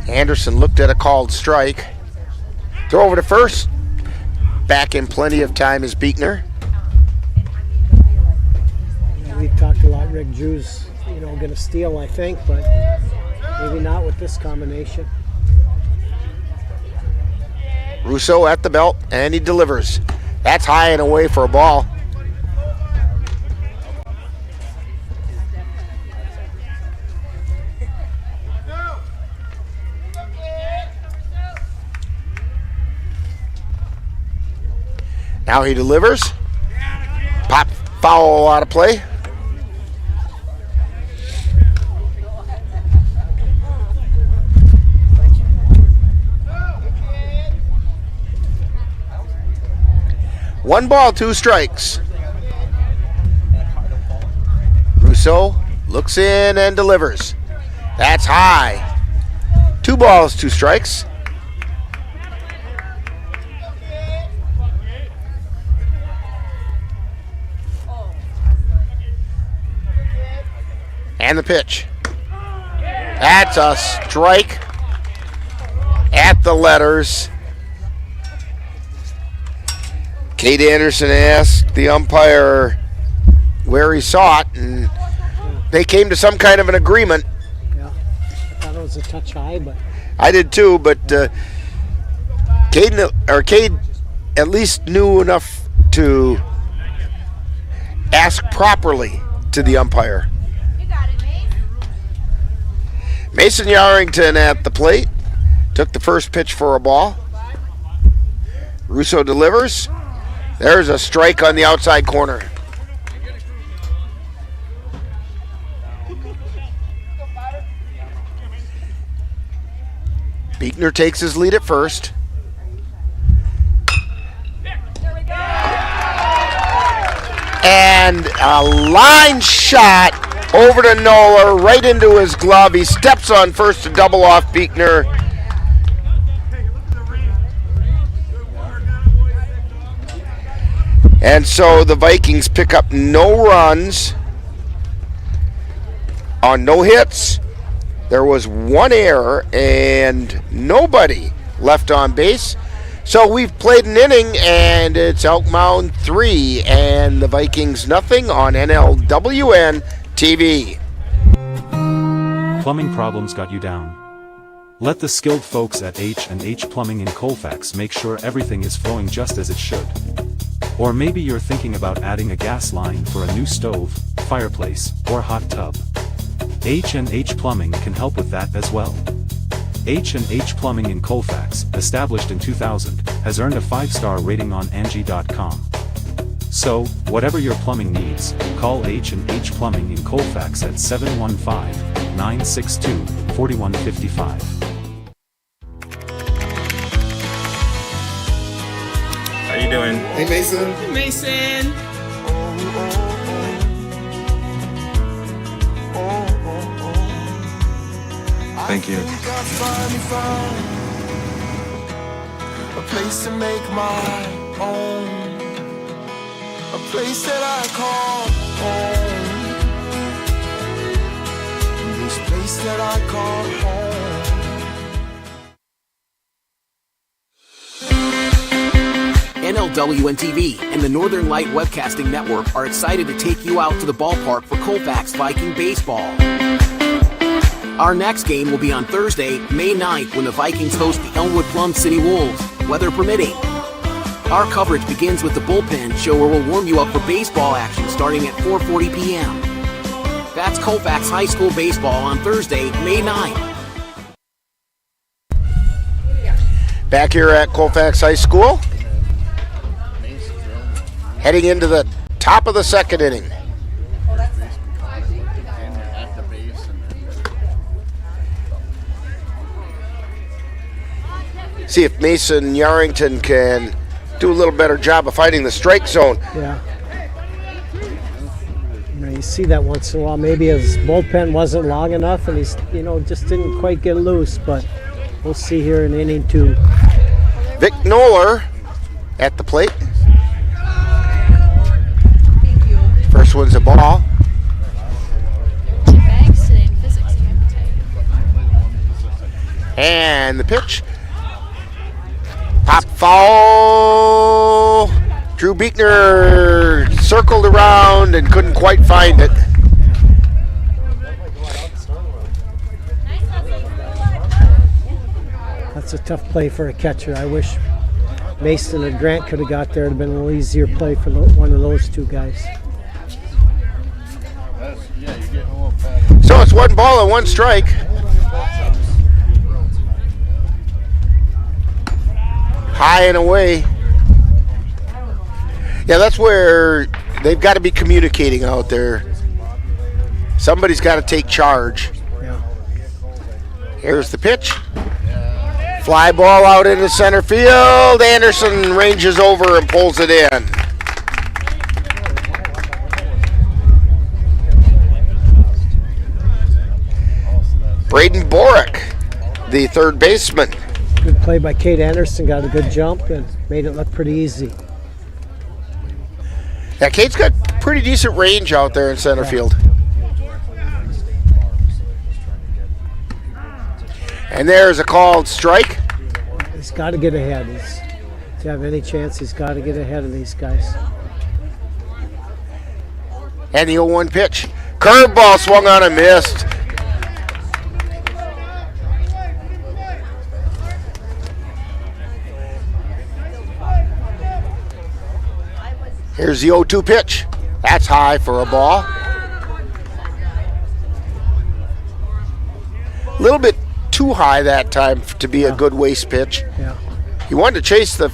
Anderson looked at a called strike. Throw over to first. Back in plenty of time is Beekner. We've talked a lot. Rick Drew's, going to steal, I think, but maybe not with this combination. Russo at the belt, and he delivers. That's high and away for a ball. Now he delivers. Pop foul out of play. One ball, two strikes. Russo looks in and delivers. That's high. 2 balls, 2 strikes. And the pitch. That's a strike at the letters. Kate Anderson asked the umpire where he saw it, and they came to some kind of an agreement. Yeah, I thought it was a touch high, but I did too. But Cade at least knew enough to ask properly to the umpire. Mason Yarrington at the plate. Took the first pitch for a ball. Russo delivers. There's a strike on the outside corner. Beekner takes his lead at first. And a line shot over to Noller, right into his glove. He steps on first to double off Beekner. And so the Vikings pick up no runs on no hits. There was 1 error and nobody left on base. So we've played an inning, and it's Elk Mound 3 and the Vikings nothing on NLWN-TV. Plumbing problems got you down? Let the skilled folks at H&H Plumbing in Colfax make sure everything is flowing just as it should. Or maybe you're thinking about adding a gas line for a new stove, fireplace, or hot tub. H&H Plumbing can help with that as well. H&H Plumbing in Colfax, established in 2000, has earned a 5-star rating on Angie.com. So, whatever your plumbing needs, call H&H Plumbing in Colfax at 715-962-4155. How you doing? Hey, Mason. Hey, Mason. Thank you. A place to make my own. A place that I call home. This place that I call home. NLWN-TV and the Northern Light Webcasting Network are excited to take you out to the ballpark for Colfax Viking baseball. Our next game will be on Thursday, May 9th, when the Vikings host the Elmwood Plum City Wolves. weather permitting. Our coverage begins with the Bullpen Show, where we'll warm you up for baseball action starting at 4:40 p.m. That's Colfax High School baseball on Thursday, May 9th. Back here at Colfax High School, heading into the top of the second inning. See if Mason Yarrington can do a little better job of finding the strike zone. Yeah. You see that once in a while. Maybe his bullpen wasn't long enough and he's, just didn't quite get loose, but we'll see here in inning 2. Vic Knoller at the plate. First one's a ball. And the pitch. Pop foul. Drew Beekner circled around and couldn't quite find it. That's a tough play for a catcher. I wish Mason and Grant could have got there. It would have been a little easier play for one of those two guys. So it's 1 ball and 1 strike. High and away. Yeah, that's where they've got to be communicating out there. Somebody's got to take charge. Yeah. Here's the pitch. Fly ball out into center field. Anderson ranges over and pulls it in. Braden Borick, the third baseman. Good play by Kate Anderson. Got a good jump and made it look pretty easy. Yeah, Kate's got pretty decent range out there in center field. And there's a called strike. He's got to get ahead. To have any chance, he's got to get ahead of these guys. And the 0-1 pitch. Curveball swung on and missed. Here's the 0-2 pitch. That's high for a ball. A little bit too high that time to be a good waste pitch. Yeah. He wanted to chase the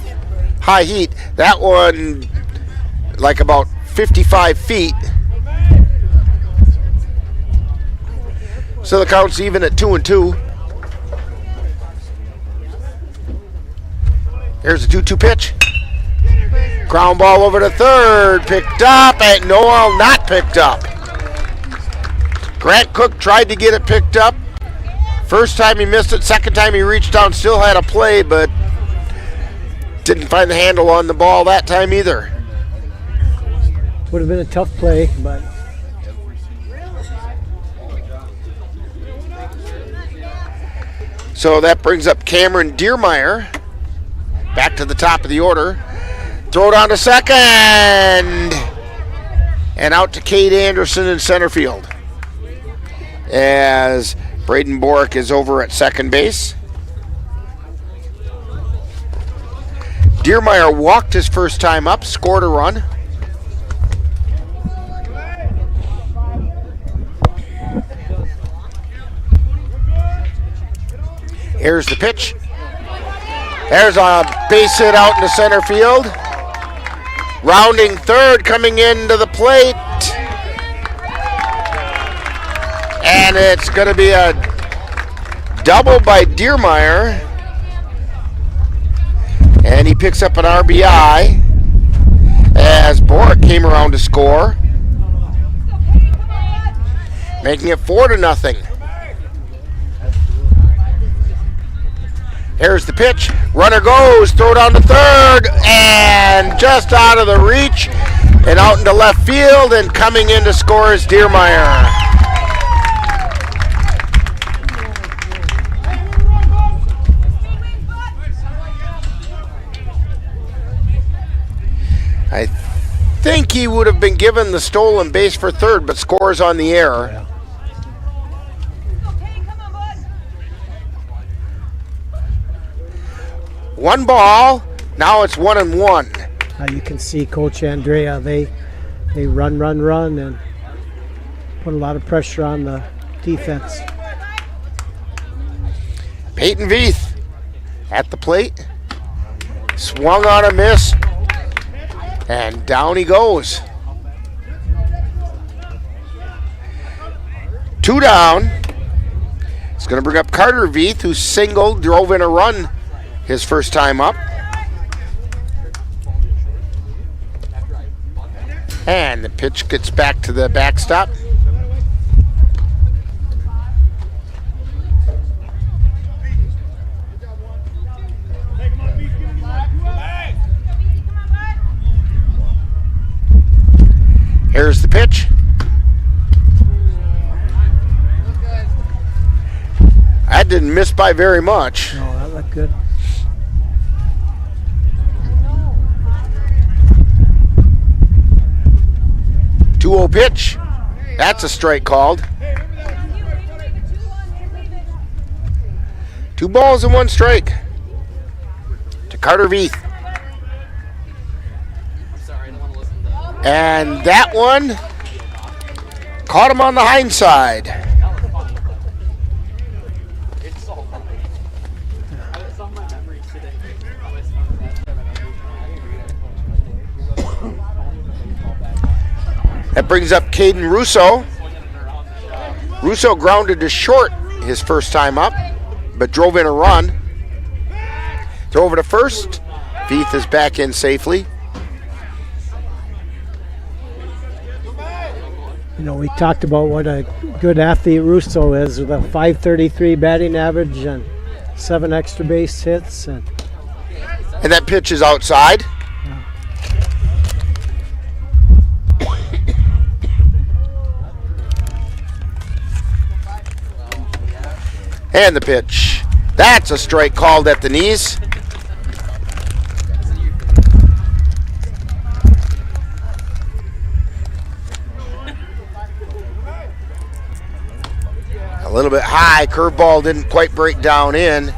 high heat. That one, like about 55 feet. So the count's even at 2-2. Here's the 2-2 pitch. Ground ball over to third, picked up, and Noel not picked up. Grant Cook tried to get it picked up. First time he missed it, second time he reached down, still had a play, but didn't find the handle on the ball that time either. Would have been a tough play, but so that brings up Cameron Diermeyer back to the top of the order. Throw down to second. And out to Kate Anderson in center field. As Braden Borick is over at second base. Diermeyer walked his first time up, scored a run. Here's the pitch. There's a base hit out into center field. Rounding third, coming into the plate. And it's going to be a double by Diermeyer. And he picks up an RBI as Borick came around to score. Making it 4-0. Here's the pitch. Runner goes. Throw down to third. And just out of the reach. And out into left field. And coming in to score is Diermeyer. I think he would have been given the stolen base for third, but scores on the error. Yeah. 1 ball. Now it's 1-1. You can see Coach Andrea, they run, and put a lot of pressure on the defense. Peyton Veith at the plate. Swung on a miss. And down he goes. 2 down. It's going to bring up Carter Veith, who singled, drove in a run his first time up. And the pitch gets back to the backstop. Here's the pitch. That didn't miss by very much. No, that looked good. Two-0 pitch. That's a strike called. 2 balls and 1 strike to Carter Veith. And that one caught him on the hind side. That brings up Caden Russo. Russo grounded to short his first time up, but drove in a run. Throw over to first. Veith is back in safely. You know, we talked about what a good athlete Russo is with a .533 batting average and 7 extra base hits. And that pitch is outside. And the pitch. That's a strike called at the knees. A little bit high. Curveball didn't quite break down in.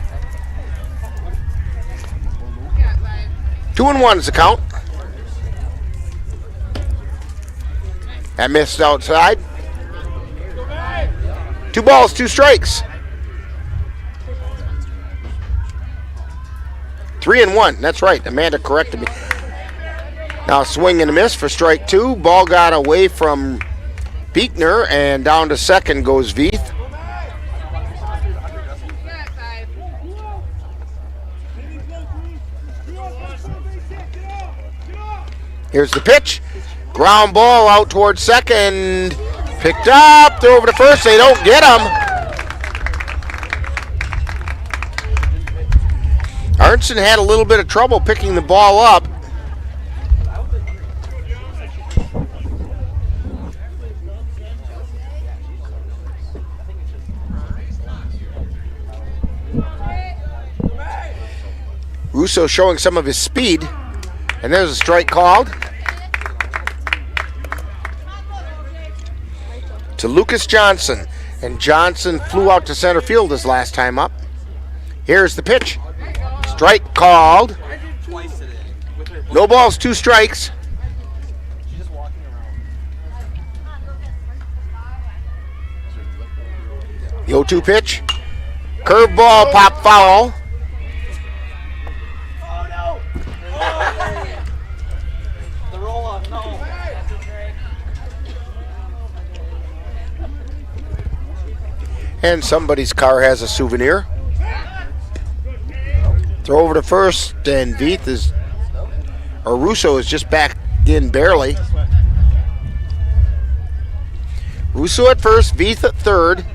2-1 is the count. That missed outside. 2 balls, 2 strikes. 3-1. That's right. Amanda corrected me. Now swing and a miss for strike 2. Ball got away from Beekner, and down to second goes Veith. Here's the pitch. Ground ball out towards second. Picked up. Throw over to first. They don't get him. Arnson had a little bit of trouble picking the ball up. Russo showing some of his speed. And there's a strike called to Lucas Johnson. And Johnson flew out to center field his last time up. Here's the pitch. Strike called. No balls, 2 strikes. The 0-2 pitch. Curveball, pop foul. And somebody's car has a souvenir. Throw over to first, and Russo is just back in barely. Russo at first, Veith at third.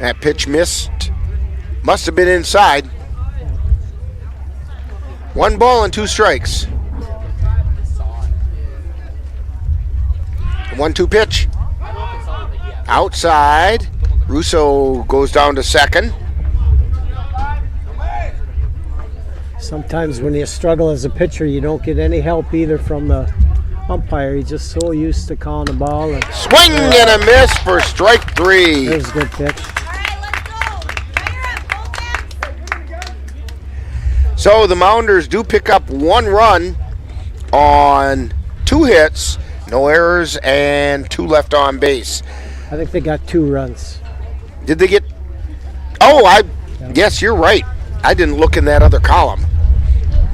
That pitch missed. Must have been inside. 1 ball and 2 strikes. 1-2 pitch. Outside. Russo goes down to second. sometimes when you struggle as a pitcher, you don't get any help either from the umpire. He's just so used to calling the ball. And Swing and a miss for strike 3. That was a good pitch. So the Mounders do pick up 1 run on 2 hits, no errors, and 2 left on base. I think they got 2 runs. Did they get? Yes, you're right. I didn't look in that other column.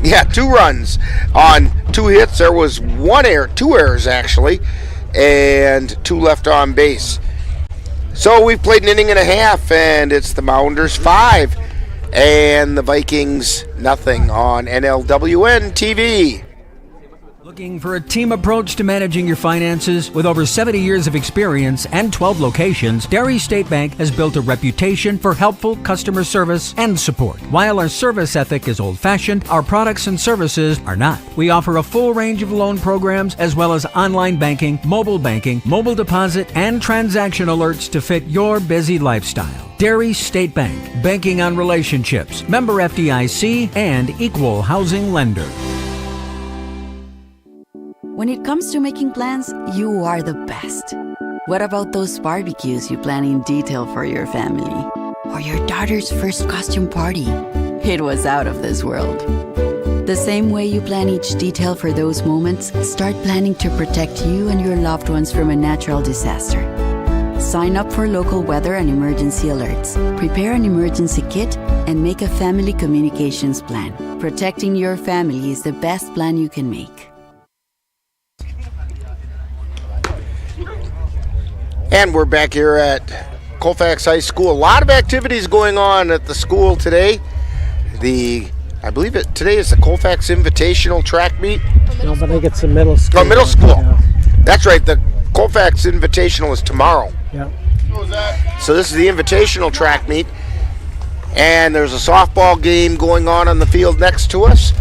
Yeah, 2 runs on 2 hits. There was 2 errors actually, and 2 left on base. So we've played an inning and a half, and it's the Mounders 5 and the Vikings nothing on NLWN-TV. Looking for a team approach to managing your finances? With over 70 years of experience and 12 locations, Dairy State Bank has built a reputation for helpful customer service and support. While our service ethic is old-fashioned, our products and services are not. We offer a full range of loan programs as well as online banking, mobile deposit, and transaction alerts to fit your busy lifestyle. Dairy State Bank, banking on relationships, member FDIC, and equal housing lender. When it comes to making plans, you are the best. What about those barbecues you plan in detail for your family? Or your daughter's first costume party? It was out of this world. The same way you plan each detail for those moments, start planning to protect you and your loved ones from a natural disaster. Sign up for local weather and emergency alerts. Prepare an emergency kit and make a family communications plan. Protecting your family is the best plan you can make. And we're back here at Colfax High School. A lot of activities going on at the school today. I believe today is the Colfax Invitational track meet. No, but I think it's the middle school. Oh, middle school. Yeah. That's right. The Colfax Invitational is tomorrow. Yeah. So this is the Invitational track meet. And there's a softball game going on the field next to us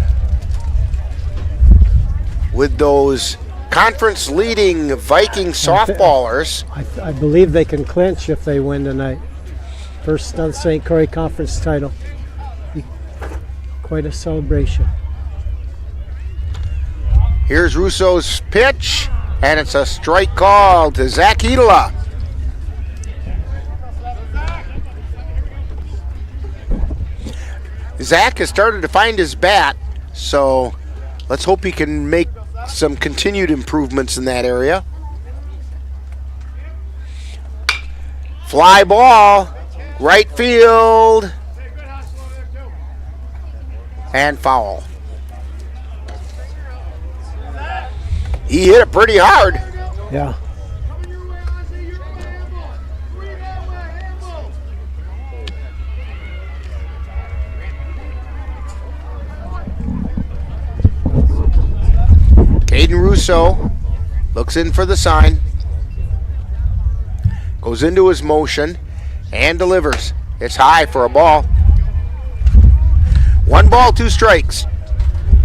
with those conference leading Viking softballers. I believe they can clinch if they win tonight. First Dunn-St. Croix Conference title. Be quite a celebration. Here's Russo's pitch, and it's a strike call to Zach Edola. Zach has started to find his bat, so let's hope he can make some continued improvements in that area. Fly ball, right field, and foul. He hit it pretty hard. Yeah. Caden Russo looks in for the sign, goes into his motion, and delivers. It's high for a ball. 1 ball, 2 strikes.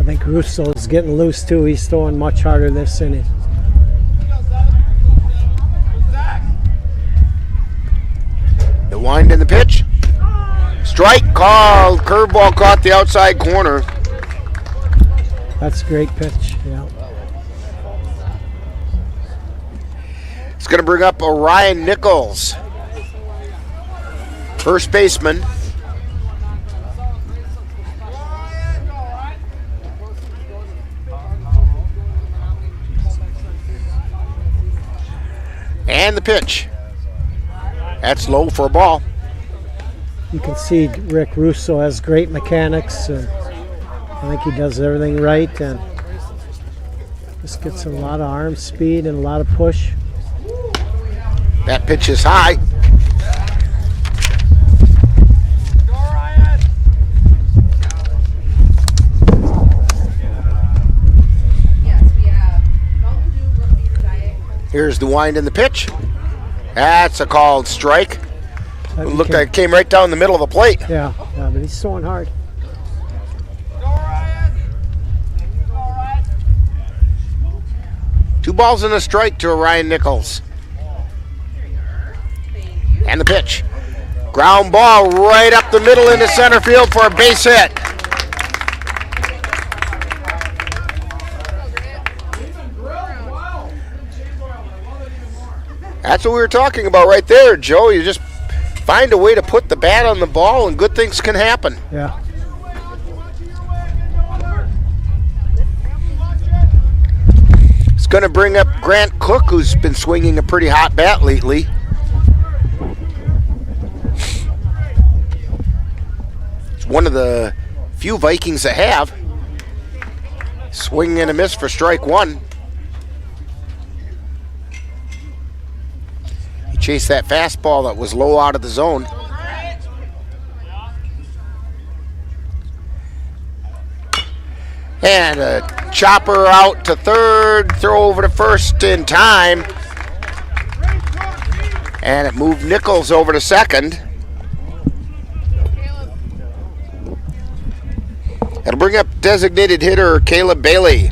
I think Russo is getting loose too. He's throwing much harder this inning. The wind and the pitch. Strike called. Curveball caught the outside corner. That's a great pitch. Yeah. It's going to bring up Orion Nichols, first baseman. And the pitch. That's low for a ball. You can see Rick Russo has great mechanics, and I think he does everything right, and just gets a lot of arm speed and a lot of push. That pitch is high. Here's the wind and the pitch. That's a called strike. It looked like it came right down the middle of the plate. Yeah, but he's throwing hard. Two balls and a strike to Orion Nichols. And the pitch. Ground ball right up the middle into center field for a base hit. That's what we were talking about right there, Joe. You just find a way to put the bat on the ball and good things can happen. Yeah. It's going to bring up Grant Cook, who's been swinging a pretty hot bat lately. It's one of the few Vikings that have. Swing and a miss for strike one. He chased that fastball that was low out of the zone. And a chopper out to third, throw over to first in time. And it moved Nichols over to second. That'll bring up designated hitter Caleb Bailey.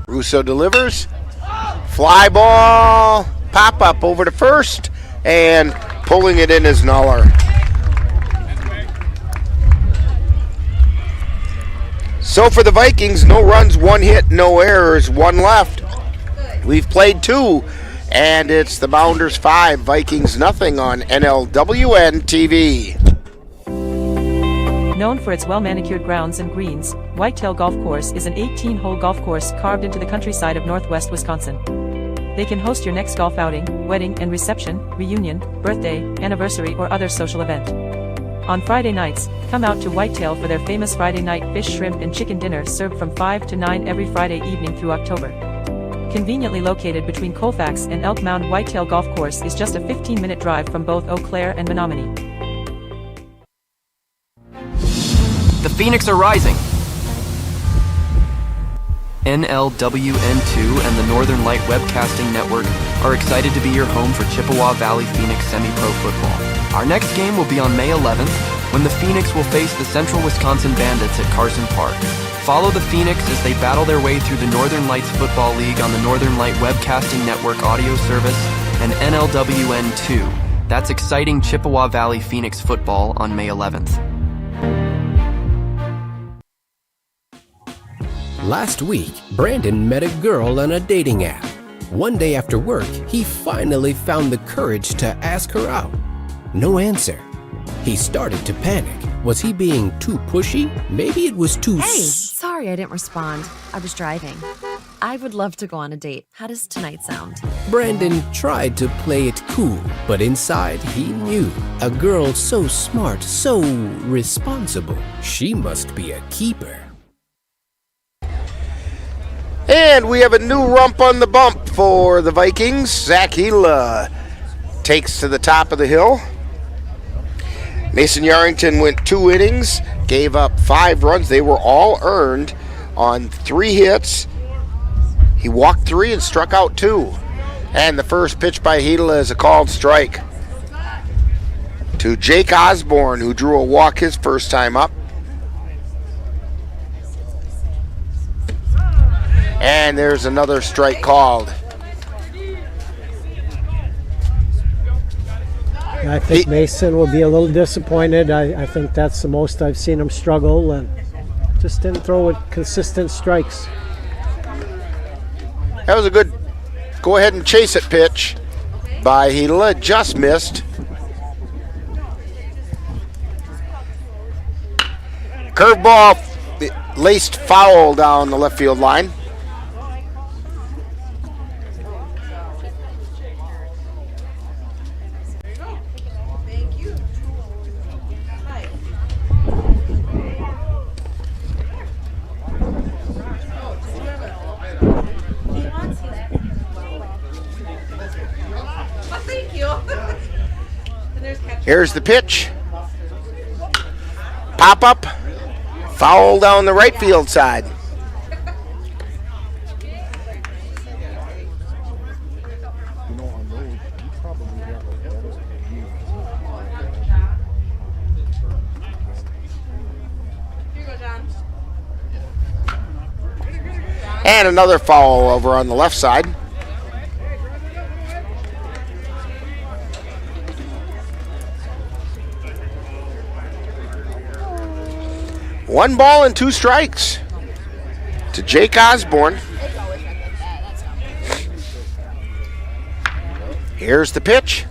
Russo delivers. Fly ball. Pop up over to first. And pulling it in is Noller. So for the Vikings, no runs, 1 hit, no errors, 1 left. We've played 2, and it's the Mounders 5, Vikings nothing on NLWN-TV. Known for its well-manicured grounds and greens, Whitetail Golf Course is an 18-hole golf course carved into the countryside of northwest Wisconsin. They can host your next golf outing, wedding and reception, reunion, birthday, anniversary, or other social event. On Friday nights, come out to Whitetail for their famous Friday night fish, shrimp, and chicken dinner served from 5 to 9 every Friday evening through October. Conveniently located between Colfax and Elk Mound, Whitetail Golf Course is just a 15-minute drive from both Eau Claire and Menominee. The Phoenix are rising. NLWN-2 and the Northern Light Webcasting Network are excited to be your home for Chippewa Valley Phoenix semi-pro football. Our next game will be on May 11th, when the Phoenix will face the Central Wisconsin Bandits at Carson Park. Follow the Phoenix as they battle their way through the Northern Lights Football League on the Northern Light Webcasting Network audio service and NLWN-2. That's exciting Chippewa Valley Phoenix football on May 11th. Last week, Brandon met a girl on a dating app. One day after work, he finally found the courage to ask her out. No answer. He started to panic. Was he being too pushy? Maybe it was too... Hey, sorry I didn't respond. I was driving. I would love to go on a date. How does tonight sound? Brandon tried to play it cool, but inside he knew. A girl so smart, so responsible. She must be a keeper. And we have a new rump on the bump for the Vikings. Zach Hela takes to the top of the hill. Mason Yarrington went 2 innings, gave up 5 runs. They were all earned on 3 hits. He walked 3 and struck out 2. And the first pitch by Hela is a called strike to Jake Osborne, who drew a walk his first time up. And there's another strike called. I think Mason will be a little disappointed. I think that's the most I've seen him struggle, and just didn't throw with consistent strikes. That was a good go ahead and chase it pitch by Hela, just missed. Curveball laced foul down the left field line. Here's the pitch. Pop up. Foul down the right field side. And another foul over on the left side. 1 ball and 2 strikes to Jake Osborne. Here's the pitch.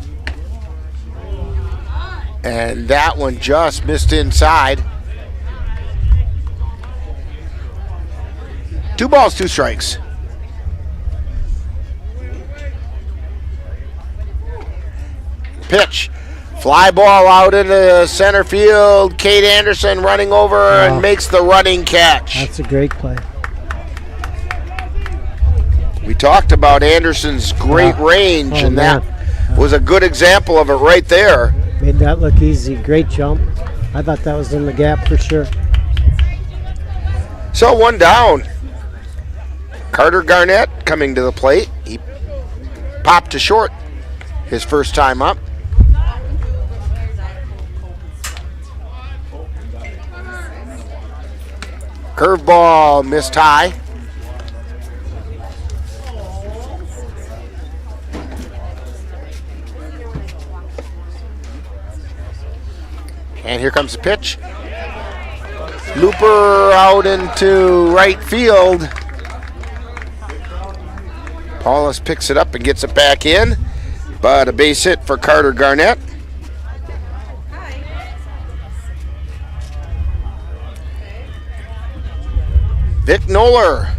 And that one just missed inside. 2 balls, 2 strikes. Pitch. Fly ball out into center field. Kate Anderson running over and makes the running catch. That's a great play. We talked about Anderson's great range, and that was a good example of it right there. Made that look easy. Great jump. I thought that was in the gap for sure. So 1 down. Carter Garnett coming to the plate. He popped to short his first time up. Curveball missed high. And here comes the pitch. Looper out into right field. Paulus picks it up and gets it back in, but a base hit for Carter Garnett. Vic Noller.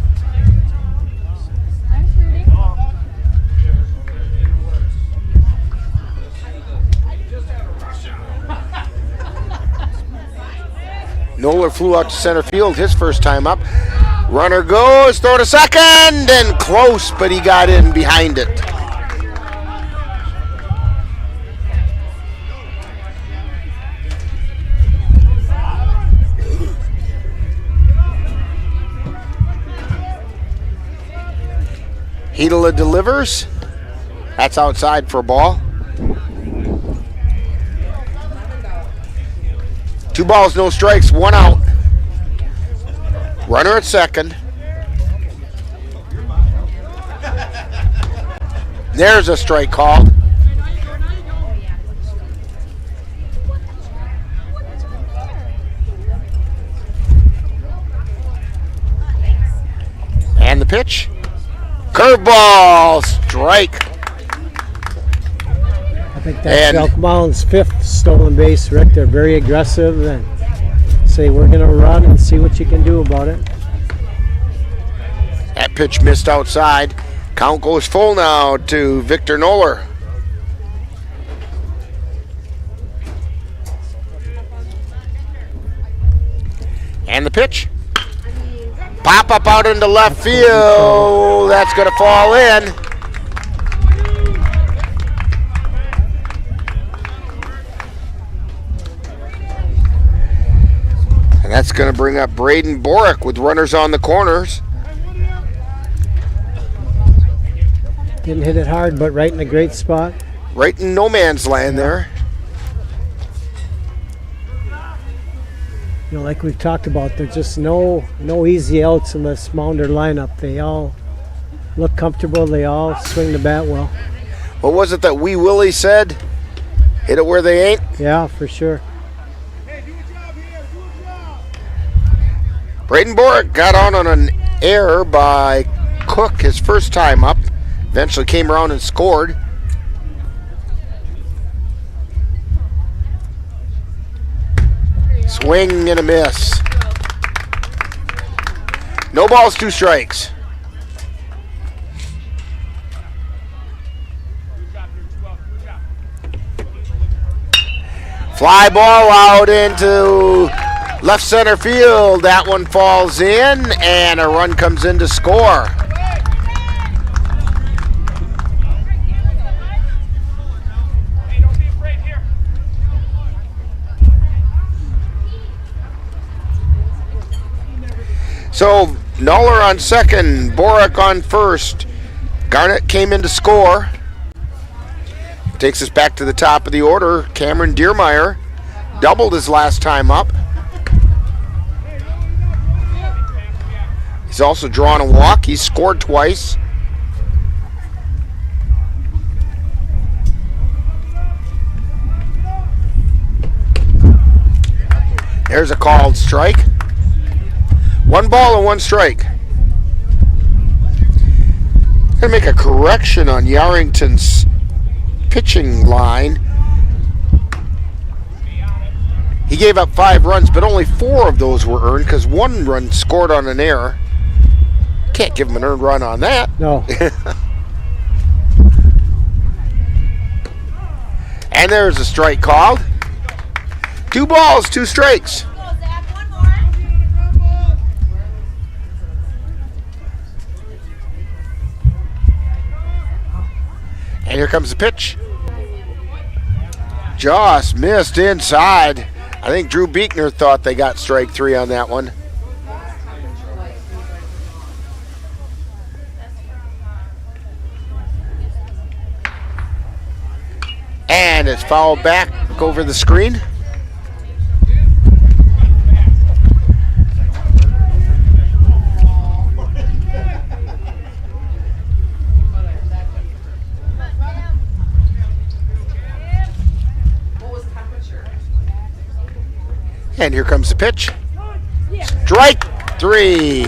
Noller flew out to center field his first time up. Runner goes, throw to second, and close, but he got in behind it. Hedela delivers. That's outside for a ball. 2 balls, no strikes, 1 out. Runner at second. There's a strike called. And the pitch. Curveball, strike. I think that's Elk Mound's 5th stolen base, Rick. They're very aggressive and say we're going to run and see what you can do about it. That pitch missed outside. Count goes full now to Victor Noller. And the pitch. Pop up out into left field. That's going to fall in. And that's going to bring up Braden Borick with runners on the corners. Didn't hit it hard, but right in a great spot. Right in no man's land there. You know, like we've talked about, there's just no easy outs in this Mounder lineup. They all look comfortable. They all swing the bat well. What was it that Wee Willie said? Hit it where they ain't? Yeah, for sure. Braden Borick got on an error by Cook his first time up. Eventually came around and scored. Swing and a miss. No balls, 2 strikes. Fly ball out into left center field. That one falls in, and a run comes in to score. So Noller on second, Borick on first. Garnett came in to score. Takes us back to the top of the order. Cameron Diermeyer doubled his last time up. He's also drawn a walk. He's scored twice. There's a called strike. 1 ball and 1 strike. Gonna make a correction on Yarrington's pitching line. He gave up 5 runs, but only 4 of those were earned because 1 run scored on an error. Can't give him an earned run on that. No. And there's a strike called. 2 balls, 2 strikes. And here comes the pitch. Just missed inside. I think Drew Beekner thought they got strike 3 on that one. And it's fouled back over the screen. And here comes the pitch. Strike 3.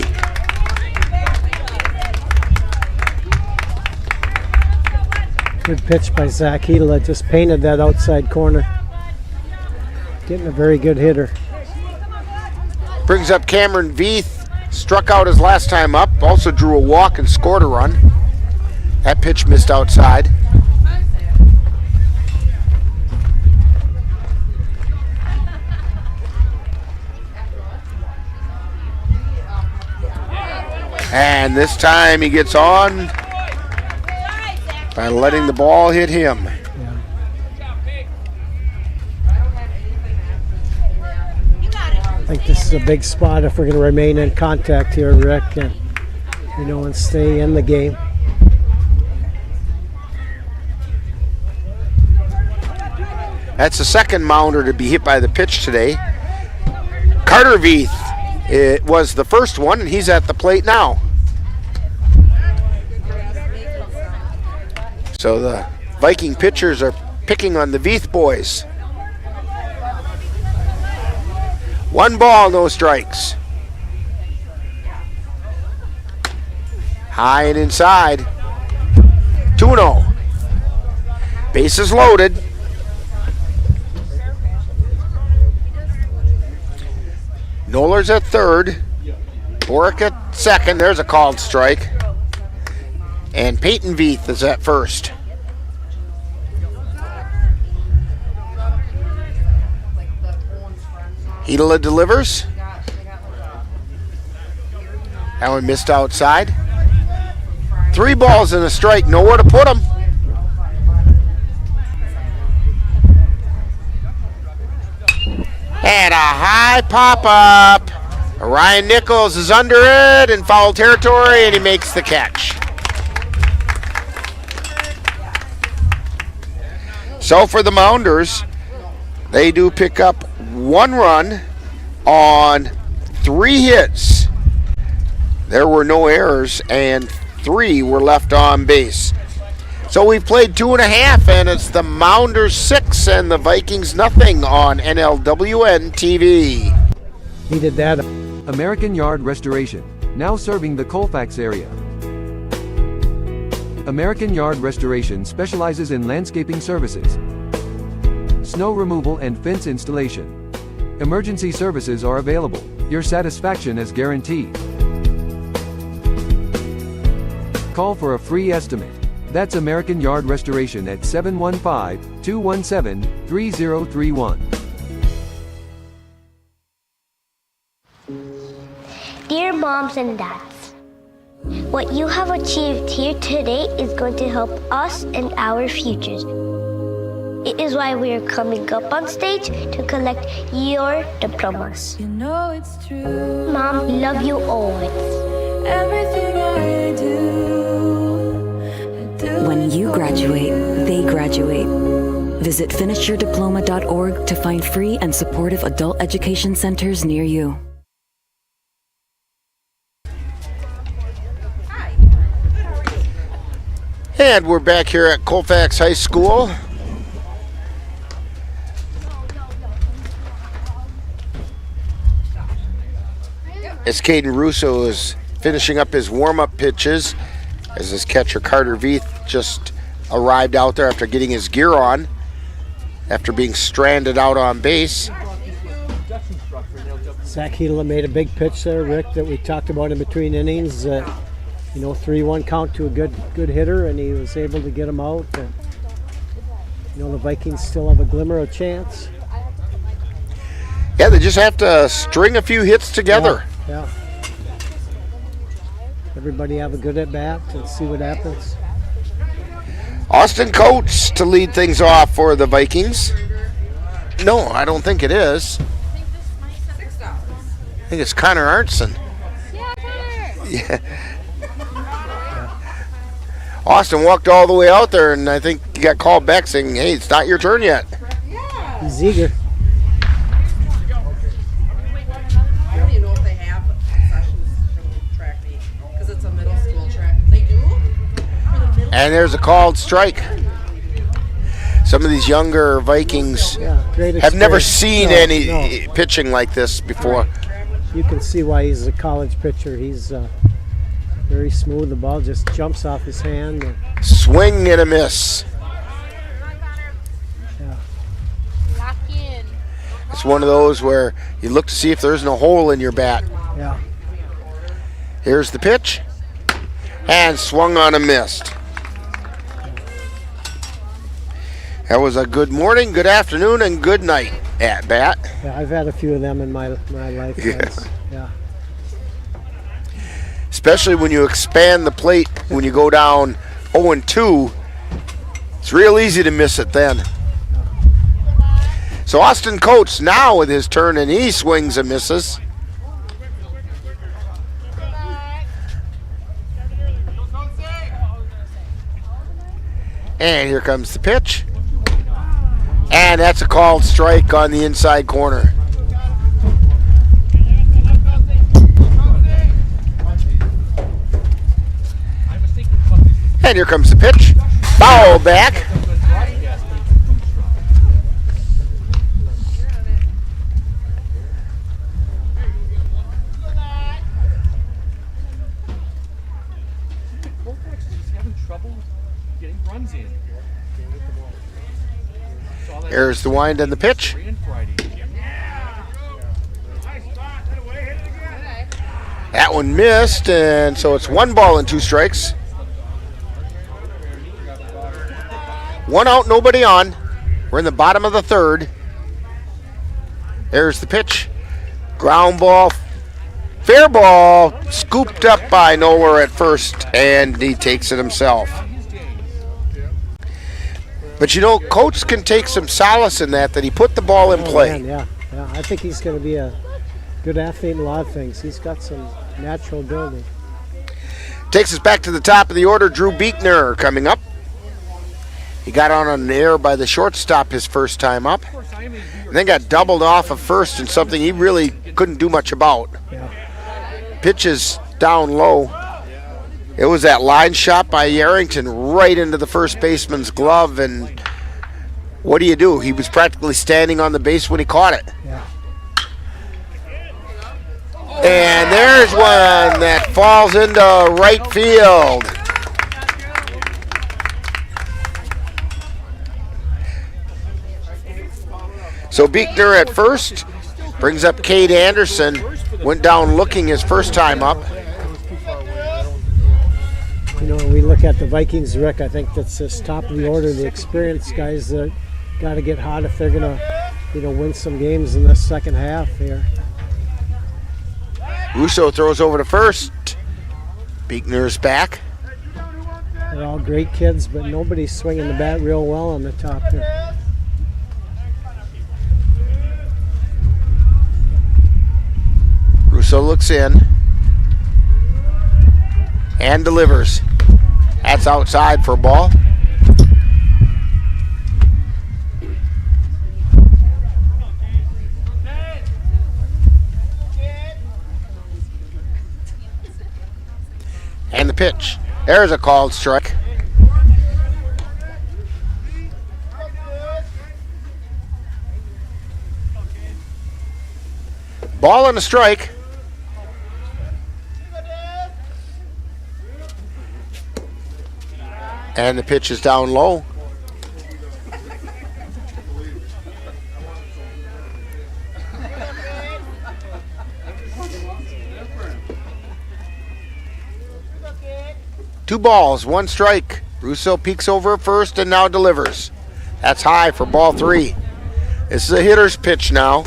Good pitch by Zach Hedela. Just painted that outside corner. Getting a very good hitter. Brings up Cameron Veith. Struck out his last time up. Also drew a walk and scored a run. That pitch missed outside. And this time he gets on by letting the ball hit him. Yeah. I think this is a big spot if we're going to remain in contact here, Rick, and and stay in the game. That's the second Mounder to be hit by the pitch today. Carter Veith, it was the first one, and he's at the plate now. So the Viking pitchers are picking on the Veith boys. 1 ball, no strikes. High and inside. 2-0. Bases loaded. Knoller's at third. Boric at second. There's a called strike. And Peyton Veith is at first. Hedela delivers. That one missed outside. 3 balls and a strike. Nowhere to put him. And a high pop-up. Ryan Nichols is under it in foul territory, and he makes the catch. So for the Mounders, they do pick up 1 run on 3 hits. There were no errors, and 3 were left on base. So we've played 2.5, and it's the Mounders 6 and the Vikings nothing on NLWN-TV. He did that. American Yard Restoration, now serving the Colfax area. American Yard Restoration specializes in landscaping services, snow removal and fence installation. Emergency services are available. Your satisfaction is guaranteed. Call for a free estimate. That's American Yard Restoration at 715-217-3031. Dear moms and dads, what you have achieved here today is going to help us and our futures. It is why we are coming up on stage to collect your diplomas. You know it's true. Mom, we love you always. Everything I do, When you graduate, they graduate. Visit finishyourdiploma.org to find free and supportive adult education centers near you. And we're back here at Colfax High School. as Caden Russo is finishing up his warm-up pitches, as his catcher Carter Veith just arrived out there after getting his gear on, after being stranded out on base. Zach Hedela made a big pitch there, Rick, that we talked about in between innings. 3-1 count to a good hitter, and he was able to get him out. And, the Vikings still have a glimmer of chance. Yeah, they just have to string a few hits together. Yeah. Everybody have a good at-bat and see what happens. Austin Coates to lead things off for the Vikings. No, I don't think it is. I think it's Connor Arntzen. Yeah. Austin walked all the way out there, and I think he got called back saying, hey, it's not your turn yet. He's eager. I don't even know if they have sessions for track meet, because it's a middle school track. They do? And there's a called strike. Some of these younger Vikings have never seen any pitching like this before. You can see why he's a college pitcher. He's very smooth. The ball just jumps off his hand. Swing and a miss. Lock in. It's one of those where you look to see if there's no hole in your bat. Yeah. Here's the pitch. And swung on and missed. That was a good morning, good afternoon, and good night at bat. Yeah, I've had a few of them in my life. Yeah. Especially when you expand the plate, when you go down 0-2, it's real easy to miss it then. So Austin Coates now with his turn, and he swings and misses. And here comes the pitch. And that's a called strike on the inside corner. And here comes the pitch. Foul back. Colfax is having trouble getting runs in. Here's the wind and the pitch. That one missed, and so it's 1 ball and 2 strikes. 1 out, nobody on. We're in the bottom of the 3rd. There's the pitch. Ground ball. Fair ball. Scooped up by Noller at first, and he takes it himself. But Coates can take some solace in that he put the ball in play. Man, yeah. I think he's going to be a good athlete in a lot of things. He's got some natural ability. Takes us back to the top of the order. Drew Beekner coming up. He got on an error by the shortstop his first time up. And then got doubled off of first in something he really couldn't do much about. Yeah. Pitches down low. It was that line shot by Yarrington right into the first baseman's glove, and what do? He was practically standing on the base when he caught it. Yeah. And there's one that falls into right field. So Beekner at first brings up Cade Anderson. Went down looking his first time up. When we look at the Vikings, Rick, I think that's this top of the order, the experienced guys that got to get hot if they're going to, win some games in the second half here. Russo throws over to first. Beekner's back. They're all great kids, but nobody's swinging the bat real well on the top there. Russo looks in and delivers. That's outside for a ball. And the pitch. There's a called strike. Ball and a strike. And the pitch is down low. Two balls, one strike. Russo peeks over at first and now delivers. That's high for ball 3. This is a hitter's pitch now.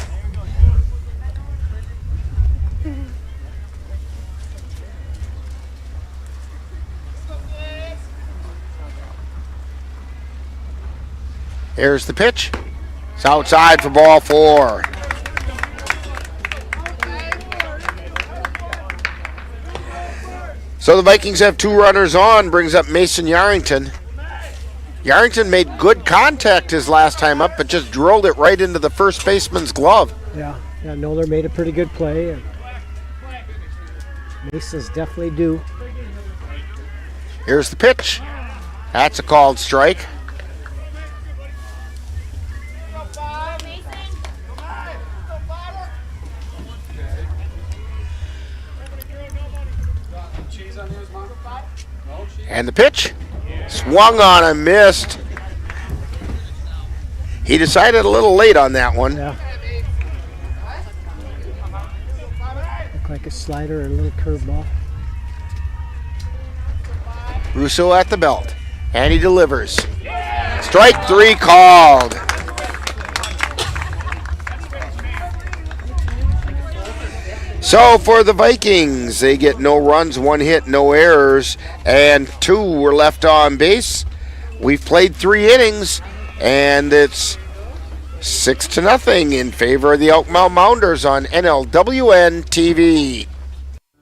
Here's the pitch. It's outside for ball 4. So the Vikings have 2 runners on, brings up Mason Yarrington. Yarrington made good contact his last time up, but just drilled it right into the first baseman's glove. Yeah, Noller made a pretty good play. And Mason's definitely due. Here's the pitch. That's a called strike. And the pitch, swung on and missed. He decided a little late on that one. Yeah. Looked like a slider or a little curveball. Russo at the belt, and he delivers. Strike 3 called. So for the Vikings, they get no runs, 1 hit, no errors, and 2 were left on base. We've played 3 innings, and it's 6-0 in favor of the Elk Mound Mounders on NLWN-TV.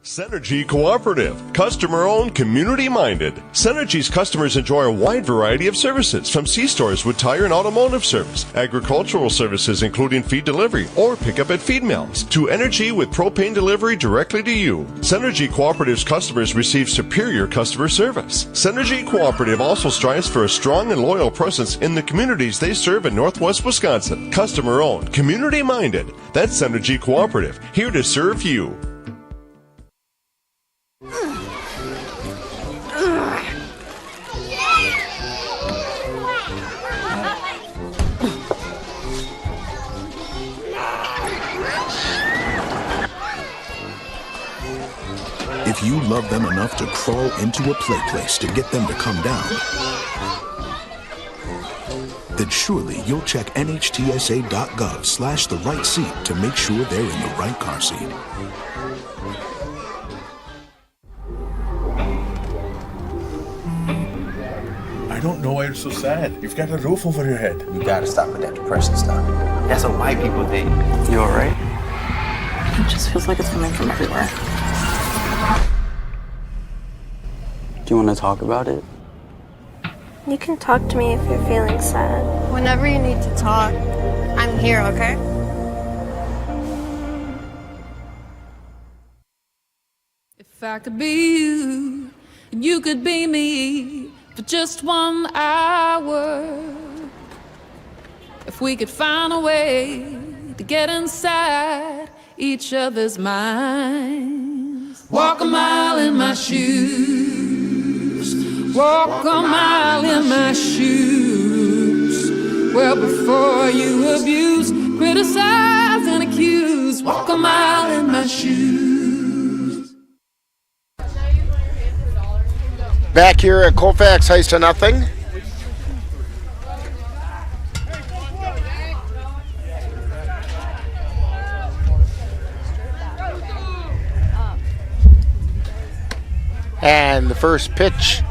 Synergy Cooperative, customer-owned, community-minded. Synergy's customers enjoy a wide variety of services, from C-stores with tire and automotive service, agricultural services including feed delivery or pickup at feed mills, to energy with propane delivery directly to you. Synergy Cooperative's customers receive superior customer service. Synergy Cooperative also strives for a strong and loyal presence in the communities they serve in Northwest Wisconsin. Customer-owned, community-minded. That's Synergy Cooperative, here to serve you. If you love them enough to crawl into a play place to get them to come down, then surely you'll check nhtsa.gov/the right seat to make sure they're in the right car seat. I don't know why you're so sad. You've got a roof over your head. You gotta stop with that depression stuff. That's what white people think. You alright? It just feels like it's coming from everywhere. Do you want to talk about it? You can talk to me if you're feeling sad. Whenever you need to talk, I'm here, okay? If I could be you, and you could be me for just 1 hour. If we could find a way to get inside each other's minds. Walk a mile in my shoes. Walk a mile in my shoes. Well, before you abuse, criticize and accuse. Walk a mile in my shoes. Back here at Colfax, 0-0. And the first pitch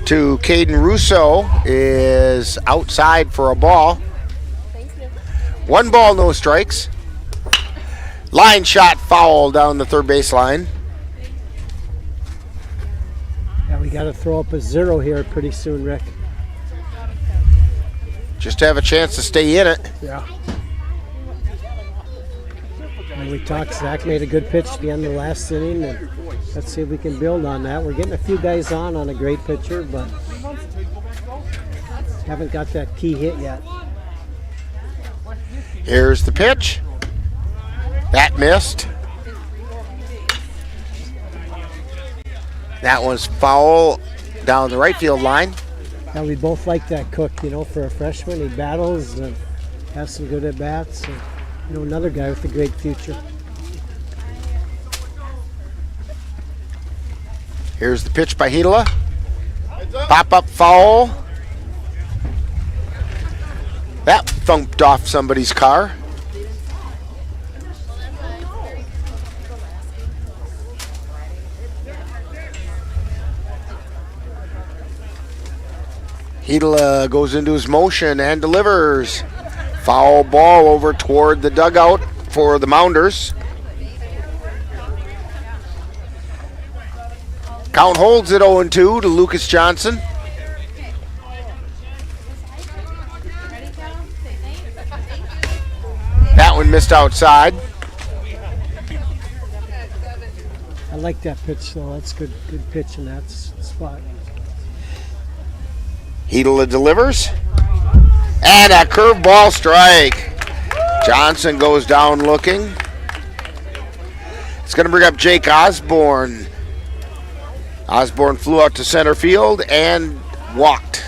to Caden Russo is outside for a ball. 1 ball, no strikes. Line shot foul down the third baseline. Yeah, we got to throw up a 0 here pretty soon, Rick. Just to have a chance to stay in it. Yeah. And we talked, Zach made a good pitch at the end of the last inning, and let's see if we can build on that. We're getting a few guys on a great pitcher, but haven't got that key hit yet. Here's the pitch. That missed. That one's foul down the right field line. Yeah, we both like that Cook, you know, for a freshman. He battles and has some good at-bats. And, you know, another guy with a great future. Here's the pitch by Hila. Pop-up foul. That thumped off somebody's car. Hila goes into his motion and delivers. Foul ball over toward the dugout for the Mounders. Count holds it 0-2 to Lucas Johnson. That one missed outside. I like that pitch, though. That's good pitch in that spot. Hila delivers. And a curveball strike. Johnson goes down looking. It's going to bring up Jake Osborne. Osborne flew out to center field and walked.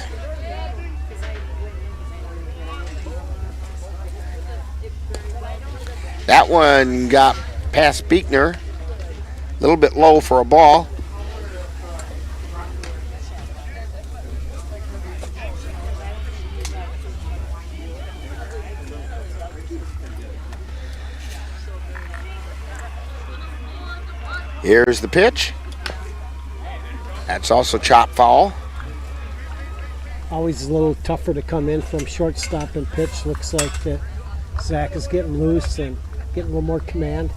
That one got past Beekner. A little bit low for a ball. Here's the pitch. That's also chop foul. Always a little tougher to come in from shortstop and pitch. Looks like that Zach is getting loose and getting a little more command.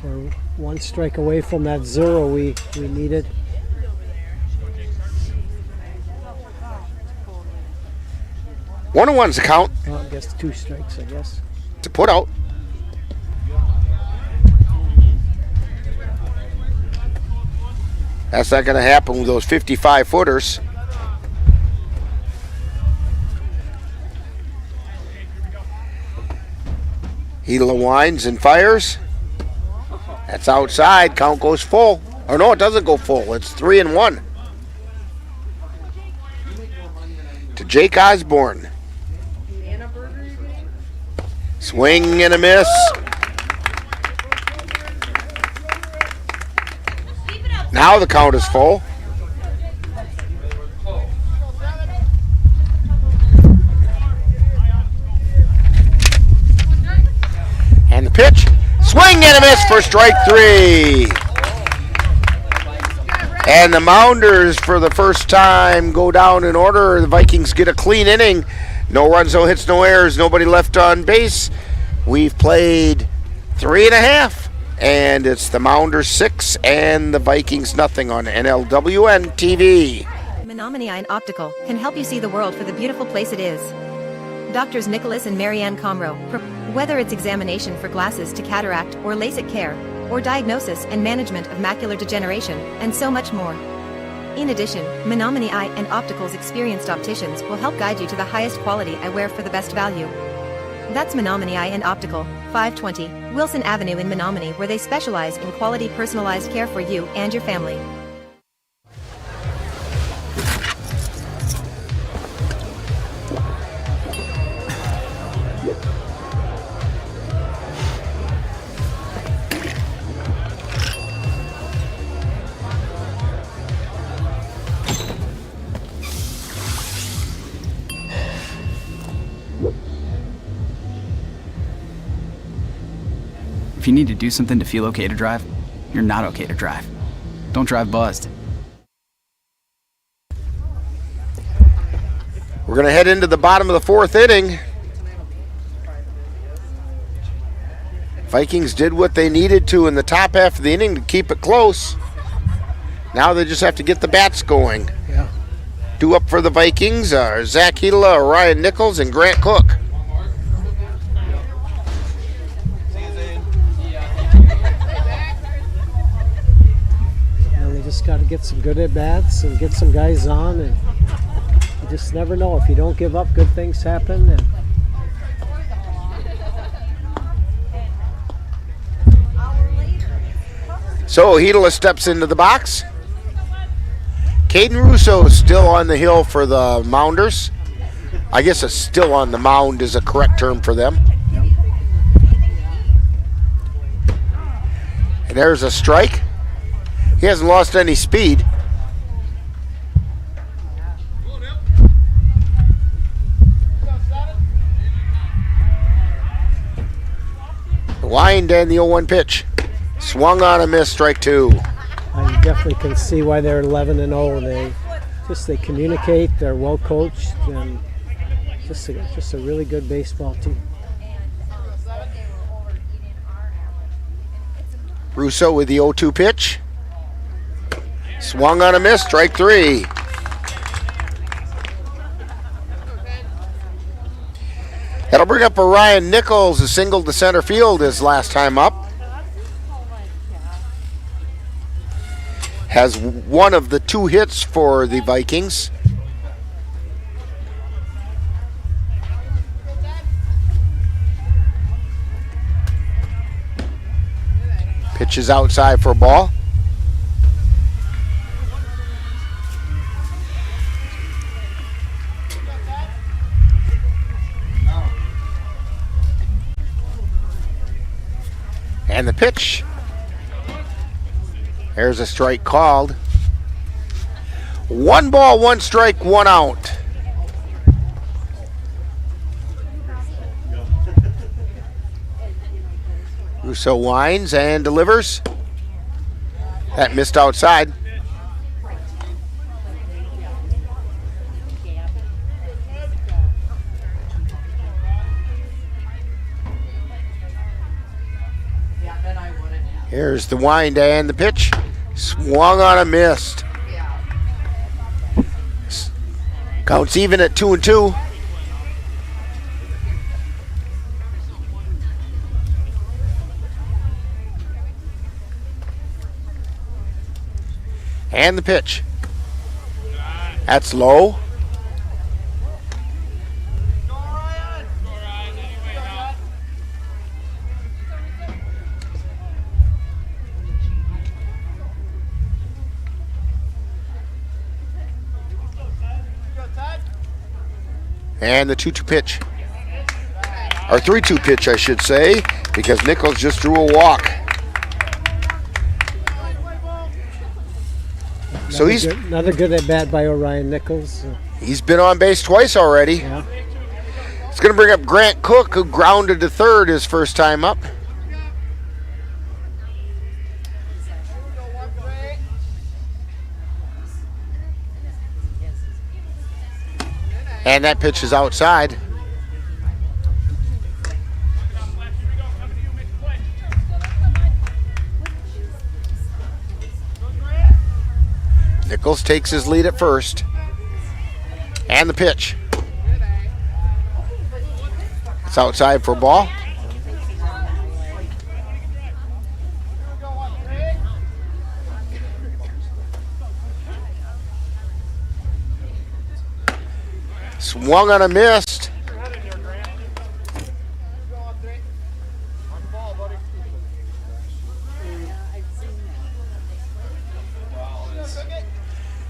We're one strike away from that 0 we needed. One and one's the count. Well, I guess 2 strikes, I guess. To put out. That's not going to happen with those 55-footers. Hila winds and fires. That's outside. Count goes full. Or no, it doesn't go full. It's 3-1. To Jake Osborne. Swing and a miss. Now the count is full. And the pitch. Swing and a miss for strike 3. And the Mounders, for the first time, go down in order. The Vikings get a clean inning. No runs, no hits, no errors, nobody left on base. We've played 3.5, and it's the Mounders 6 and the Vikings nothing on NLWN-TV. Menominee Eye and Optical can help you see the world for the beautiful place it is. Doctors Nicholas and Marianne Comro, whether it's examination for glasses to cataract or LASIK care, or diagnosis and management of macular degeneration, and so much more. In addition, Menominee Eye and Optical's experienced opticians will help guide you to the highest quality eyewear for the best value. That's Menominee Eye and Optical, 520 Wilson Avenue in Menominee, where they specialize in quality personalized care for you and your family. If you need to do something to feel okay to drive, you're not okay to drive. Don't drive buzzed. We're going to head into the bottom of the 4th inning. Vikings did what they needed to in the top half of the inning to keep it close. Now they just have to get the bats going. Yeah. 2 up for the Vikings are Zach Hila, Ryan Nichols, and Grant Cook. Just got to get some good at-bats and get some guys on, and you just never know. If you don't give up, good things happen. And So Hedela steps into the box. Caden Russo is still on the hill for the Mounders. I guess it's still on the mound is a correct term for them. And there's a strike. He hasn't lost any speed. The wind and the 0-1 pitch. Swung on a miss, strike 2. You definitely can see why they're 11-0. They communicate. They're well coached, and just a really good baseball team. Russo with the 0-2 pitch. Swung on a miss, strike 3. That'll bring up Orion Nichols, who singled to center field his last time up. Has one of the 2 hits for the Vikings. Pitches outside for a ball. And the pitch. There's a strike called. 1 ball, 1 strike, 1 out. Russo winds and delivers. That missed outside. Here's the wind and the pitch. Swung on a miss. Counts even at 2-2. And the pitch. That's low. And the 2-2 pitch. Or 3-2 pitch, I should say, because Nichols just drew a walk. So he's another good at bat by Orion Nichols. He's been on base twice already. Yeah. It's going to bring up Grant Cook, who grounded to third his first time up. And that pitch is outside. Nichols takes his lead at first. And the pitch. It's outside for a ball. Swung on a missed.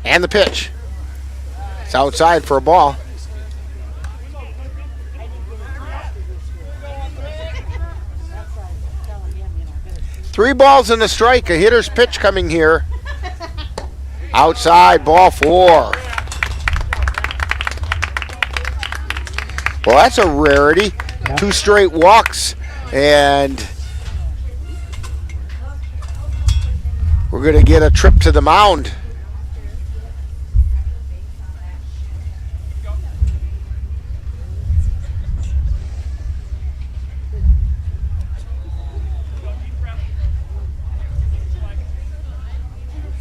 And the pitch. It's outside for a ball. Three balls and a strike. A hitter's pitch coming here. Outside, ball 4. Well, that's a rarity. Yeah. 2 straight walks, and we're going to get a trip to the mound.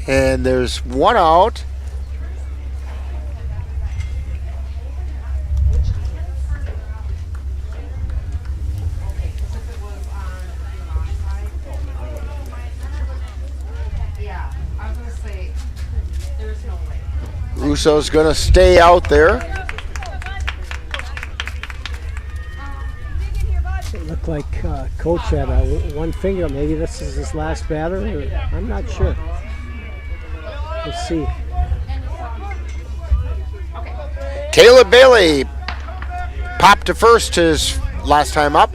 And there's 1 out. Russo's going to stay out there. Looked like Coach had one finger. Maybe this is his last batter. I'm not sure. Let's see. Caleb Bailey popped to first his last time up.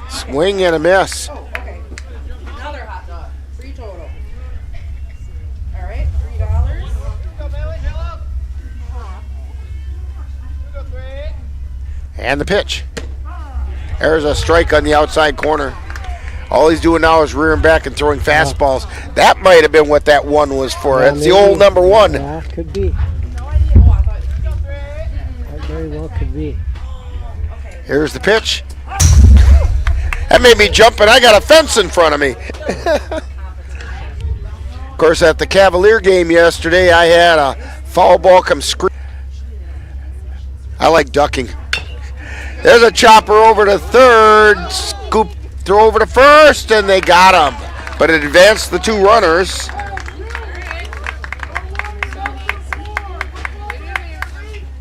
Swing and a miss. Okay. Another hot dog. Free total. All right, $3. And the pitch. There's a strike on the outside corner. All he's doing now is rearing back and throwing fastballs. That might have been what that one was for. It's the old number one. Yeah, could be. That very well could be. Here's the pitch. That made me jump, and I got a fence in front of me. Of course, at the Cavalier game yesterday, I had a foul ball come scream. I like ducking. There's a chopper over to third. Scoop, throw over to first, and they got him. But it advanced the two runners.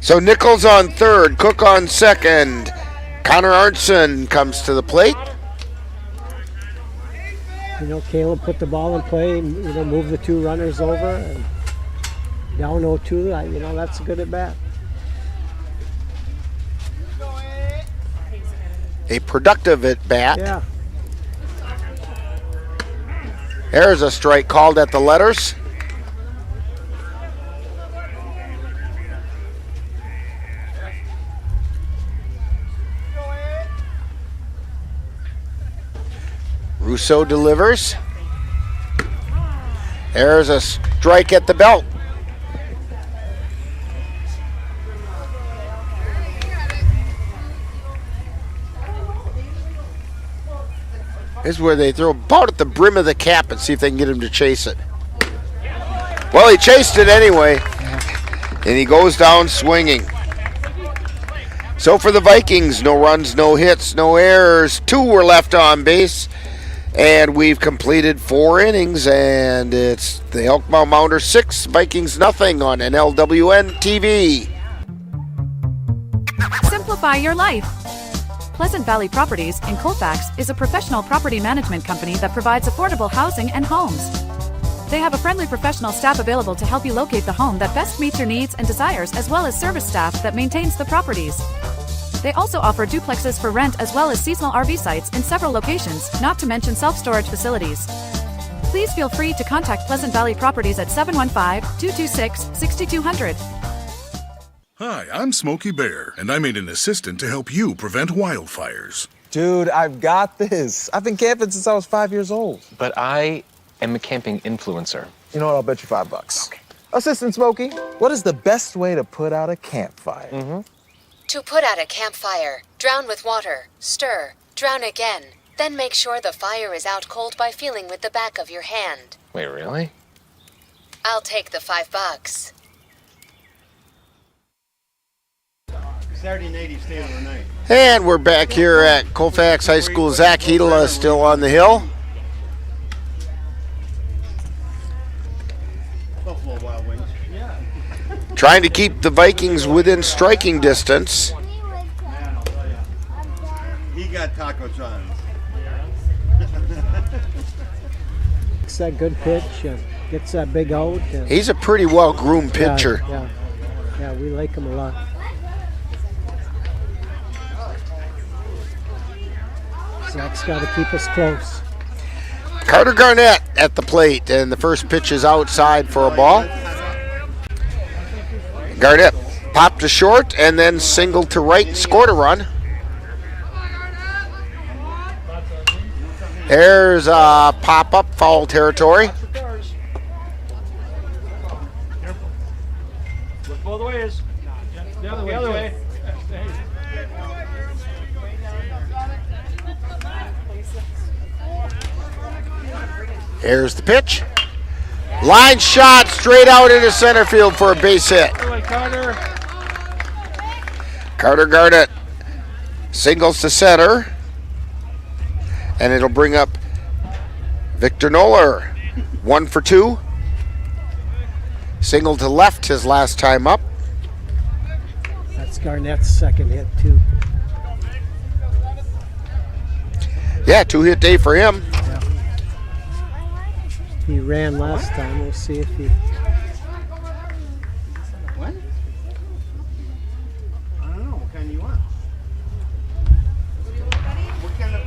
So Nichols on third, Cook on second. Connor Arnson comes to the plate. You know, Caleb put the ball in play, move the two runners over, and down 0-2. You know, that's a good at bat. A productive at bat. Yeah. There's a strike called at the letters. Russo delivers. There's a strike at the belt. This is where they throw about at the brim of the cap and see if they can get him to chase it. Well, he chased it anyway, and he goes down swinging. So for the Vikings, no runs, no hits, no errors. 2 were left on base, and we've completed 4 innings, and it's the Elk Mound Mounders 6, Vikings nothing on NLWN-TV. Simplify your life. Pleasant Valley Properties in Colfax is a professional property management company that provides affordable housing and homes. They have a friendly professional staff available to help you locate the home that best meets your needs and desires, as well as service staff that maintains the properties. They also offer duplexes for rent as well as seasonal RV sites in several locations, not to mention self-storage facilities. Please feel free to contact Pleasant Valley Properties at 715-226-6200. Hi, I'm Smokey Bear, and I made an assistant to help you prevent wildfires. Dude, I've got this. I've been camping since I was 5 years old. But I am a camping influencer. You know what? I'll bet you $5. Okay. Assistant Smokey, what is the best way to put out a campfire? To put out a campfire, drown with water, stir, drown again. Then make sure the fire is out cold by feeling with the back of your hand. Wait, really? I'll take the $5. Saturday night, he stayed overnight. And we're back here at Colfax High School. Zach Hedela is still on the hill. Buffalo Wild Wings. Yeah. Trying to keep the Vikings within striking distance. Man, I'll tell you. He got taco signs. It's that good pitch, gets that big out. He's a pretty well-groomed pitcher. Yeah, we like him a lot. Zach's got to keep us close. Carter Garnett at the plate, and the first pitch is outside for a ball. Garnett popped to short and then singled to right and scored a run. There's a pop-up, foul territory. Look both ways. The other way. Here's the pitch. Line shot straight out into center field for a base hit. Carter Garnett singles to center. And it'll bring up Victor Noller. 1 for 2. Single to left his last time up. That's Garnett's second hit, too. Yeah, 2-hit day for him. He ran last time. We'll see if he... What? I don't know. What kind do you want? What kind of...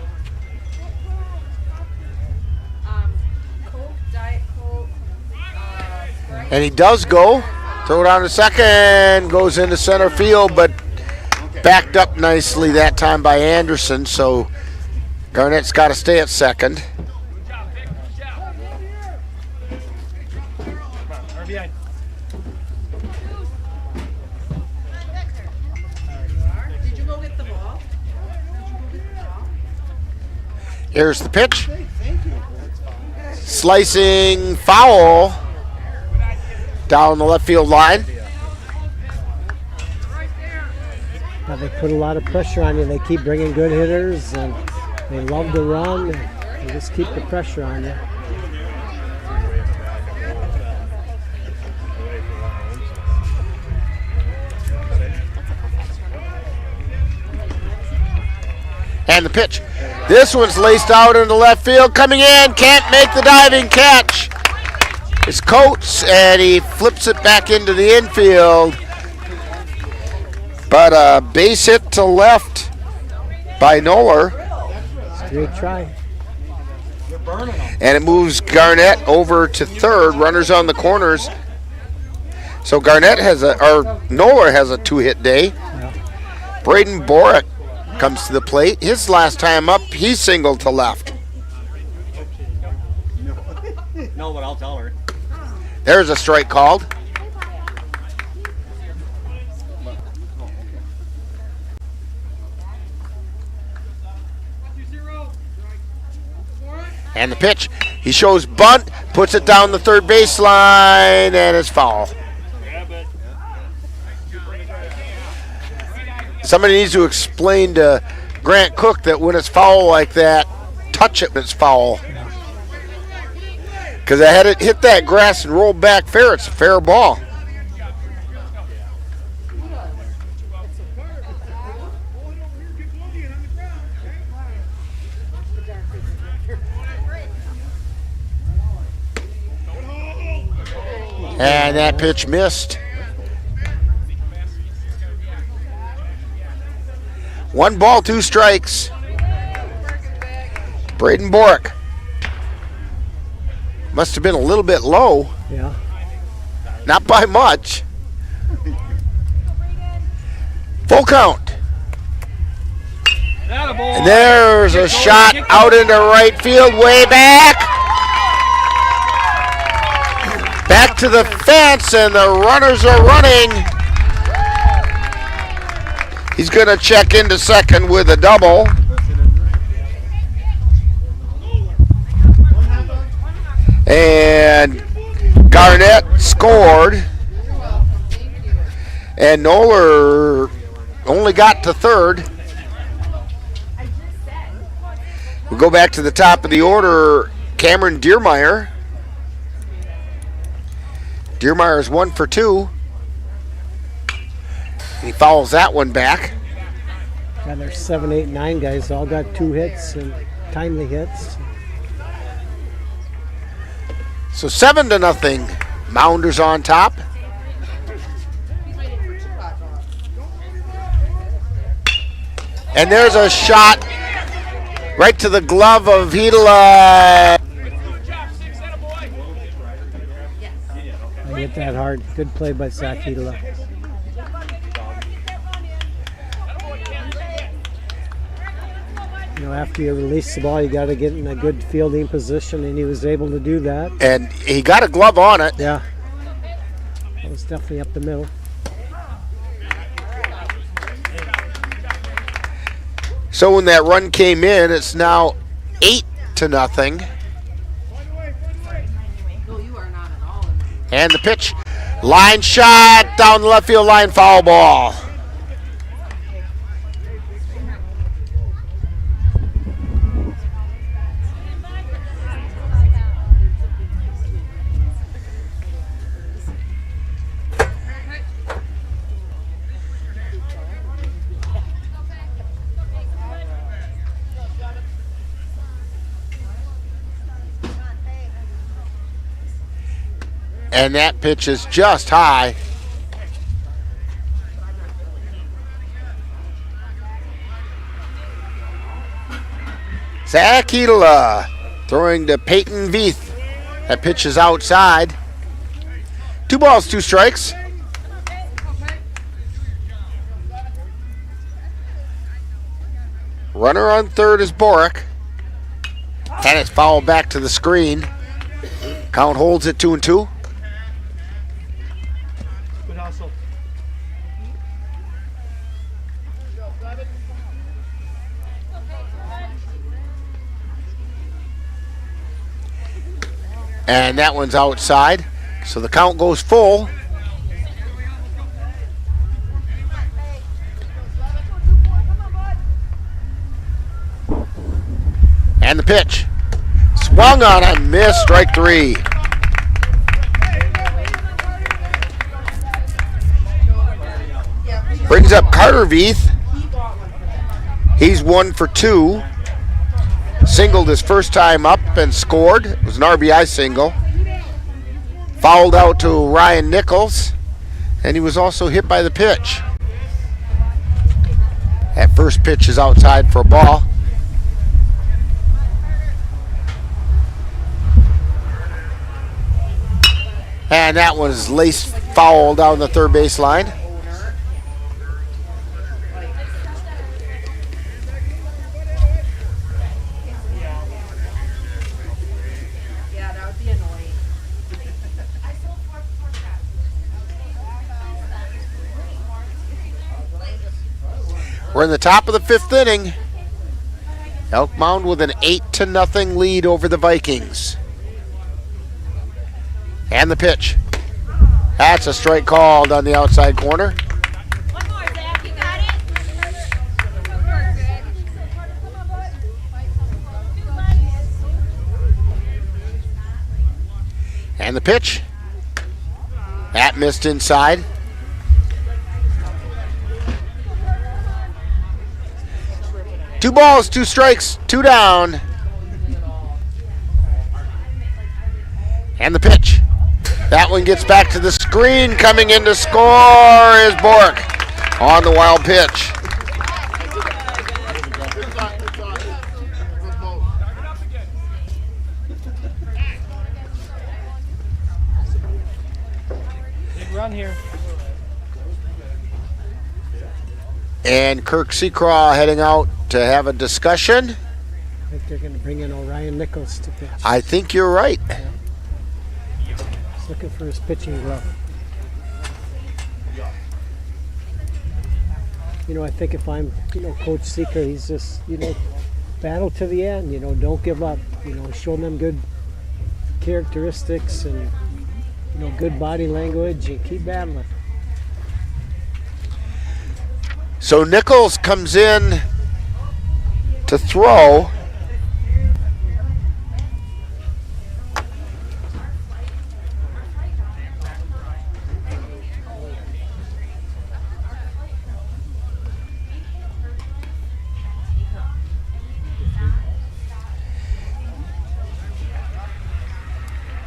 Coke, Diet Coke, And he does go. Throw it on to second. Goes into center field, but backed up nicely that time by Anderson. So Garnett's got to stay at second. Did you go get the ball? Here's the pitch. Slicing foul down the left field line. Now they put a lot of pressure on you. They keep bringing good hitters, and they love to run. And they just keep the pressure on you. And the pitch. This one's laced out into left field. Coming in, can't make the diving catch. It's Coates, and he flips it back into the infield. But a base hit to left by Noller. Great try. And it moves Garnett over to third. Runners on the corners. So Garnett has Noller has a 2-hit day. Yeah. Braden Borick comes to the plate. His last time up, he singled to left. No, but I'll tell her. There's a strike called. And the pitch. He shows bunt, puts it down the third baseline, and it's foul. Somebody needs to explain to Grant Cook that when it's foul like that, touch it when it's foul. Because I had it hit that grass and roll back fair. It's a fair ball. And that pitch missed. 1 ball, 2 strikes. Braden Borick. Must have been a little bit low. Yeah. Not by much. Full count. And there's a shot out into right field, way back. Back to the fence, and the runners are running. He's going to check into second with a double. And Garnett scored. And Noller only got to third. We go back to the top of the order. Cameron Diermeyer. Diermeyer is 1 for 2. He fouls that one back. Got their 7, 8, 9 guys all got 2 hits and timely hits. So 7-0. Mounders on top. And there's a shot right to the glove of Hedela. I hit that hard. Good play by Zach Hedela. You know, after you release the ball, you got to get in a good fielding position, and he was able to do that. And he got a glove on it. Yeah. That was definitely up the middle. So when that run came in, it's now 8-0. And the pitch, line shot down the left field line, foul ball. And that pitch is just high. Zach Hedela throwing to Peyton Veith. That pitch is outside. 2 balls, 2 strikes. Runner on third is Boric. And it's fouled back to the screen. Count holds at 2-2. Good hustle. And that one's outside. So the count goes full. And the pitch. Swung on and missed, strike 3. Brings up Carter Veith. He's 1 for 2. Singled his first time up and scored. It was an RBI single. Fouled out to Ryan Nichols. And he was also hit by the pitch. That first pitch is outside for a ball. And that was laced foul down the third base line. We're in the top of the 5th inning. Elk Mound with an 8-0 lead over the Vikings. And the pitch. That's a strike called on the outside corner. And the pitch. That missed inside. Two balls, 2 strikes, 2 down. And the pitch. That one gets back to the screen. Coming in to score is Bork on the wild pitch. Big run here. And Kirk Seacraw heading out to have a discussion. I think they're going to bring in Orion Nichols to pitch. I think you're right. Yeah. He's looking for his pitching glove. You know, I think if I'm, Coach Seeker, he's just, battle to the end. Don't give up. Show them good characteristics and, good body language and keep battling. So Nichols comes in to throw.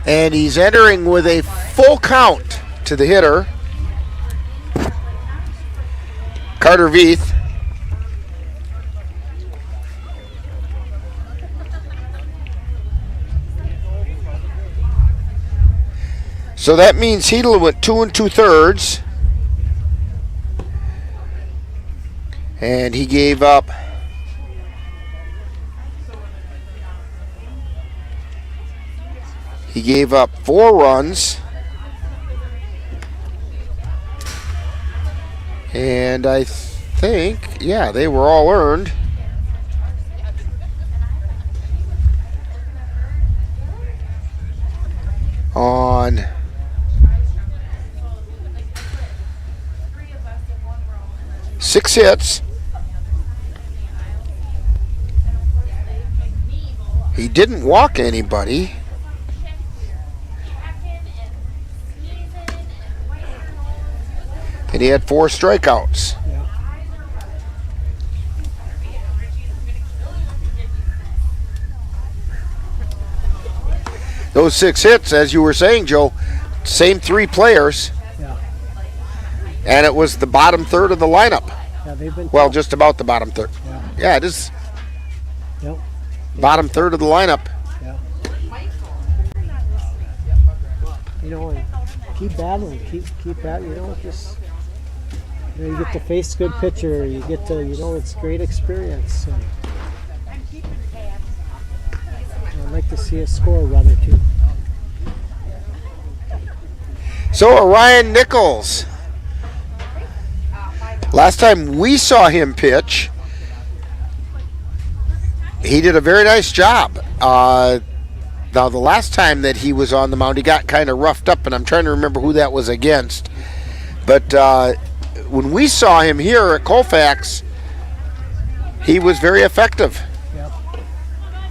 And he's entering with a full count to the hitter, Carter Veith. So that means Hedel went 2 2/3. And he gave up He gave up 4 runs. And I think, yeah, they were all earned. On six hits. He didn't walk anybody. And he had 4 strikeouts. Yeah. Those 6 hits, as you were saying, Joe, same 3 players. Yeah. And it was the bottom third of the lineup. Yeah, they've been Well, tough. just about the bottom third. Yeah, it is. Yep. Bottom third of the lineup. Yeah. You know, and keep battling, keep at. You know, just you get to face good pitcher. You get to, it's great experience. And I'd like to see us score a run or two. So Orion Nichols. Last time we saw him pitch, he did a very nice job. Now, the last time that he was on the mound, he got kind of roughed up, and I'm trying to remember who that was against. But when we saw him here at Colfax, he was very effective. Yep.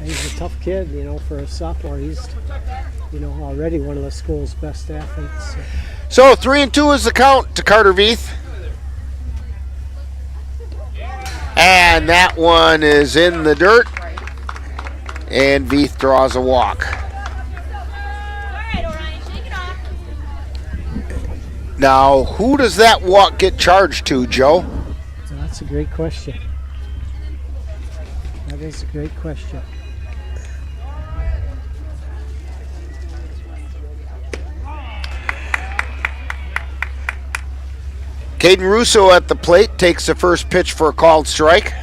He's a tough kid, for a sophomore. He's, already one of the school's best athletes. So 3-2 is the count to Carter Veith. And that one is in the dirt. And Veith draws a walk. Now, who does that walk get charged to, Joe? That's a great question. That is a great question. Caden Russo at the plate takes the first pitch for a called strike.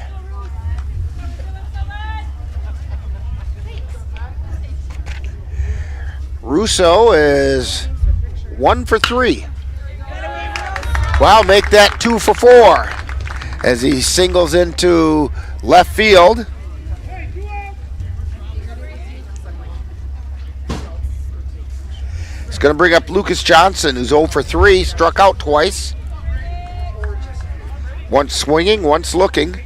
Russo is 1 for 3. Wow, make that 2 for 4 as he singles into left field. It's going to bring up Lucas Johnson, who's 0 for 3, struck out twice. Once swinging, once looking.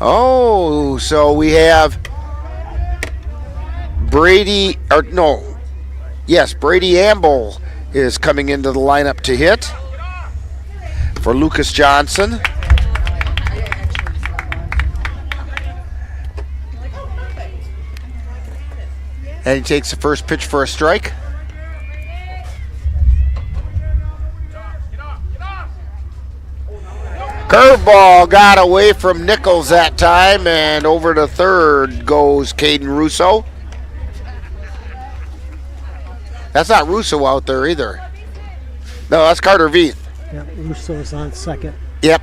Oh, so we have Brady Amble is coming into the lineup to hit for Lucas Johnson. And he takes the first pitch for a strike. Curveball got away from Nichols that time, and over to third goes Caden Russo. That's not Russo out there either. No, that's Carter Veith. Yep, Russo's on second. Yep.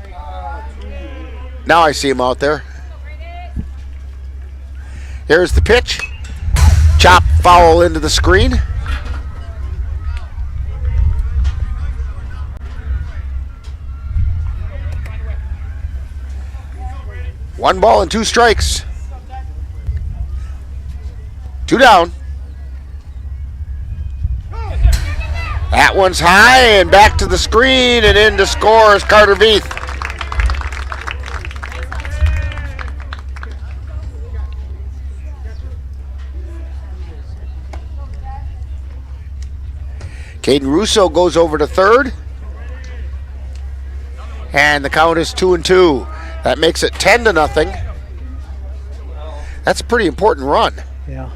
Now I see him out there. Here's the pitch. Chop foul into the screen. One ball and 2 strikes. 2 down. That one's high and back to the screen, and in to score is Carter Veith. Caden Russo goes over to third. And the count is 2-2. That makes it 10-0. That's a pretty important run. Yeah.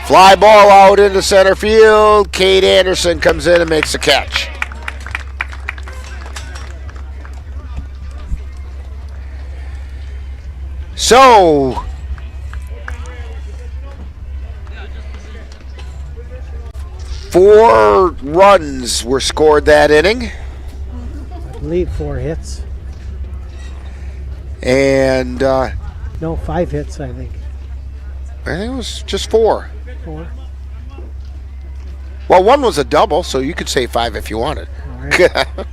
Fly ball out into center field. Cade Anderson comes in and makes the catch. So, four runs were scored that inning. I believe 4 hits. And no, 5 hits, I think. I think it was just 4. 4. Well, 1 was a double, so you could say 5 if you wanted. All right.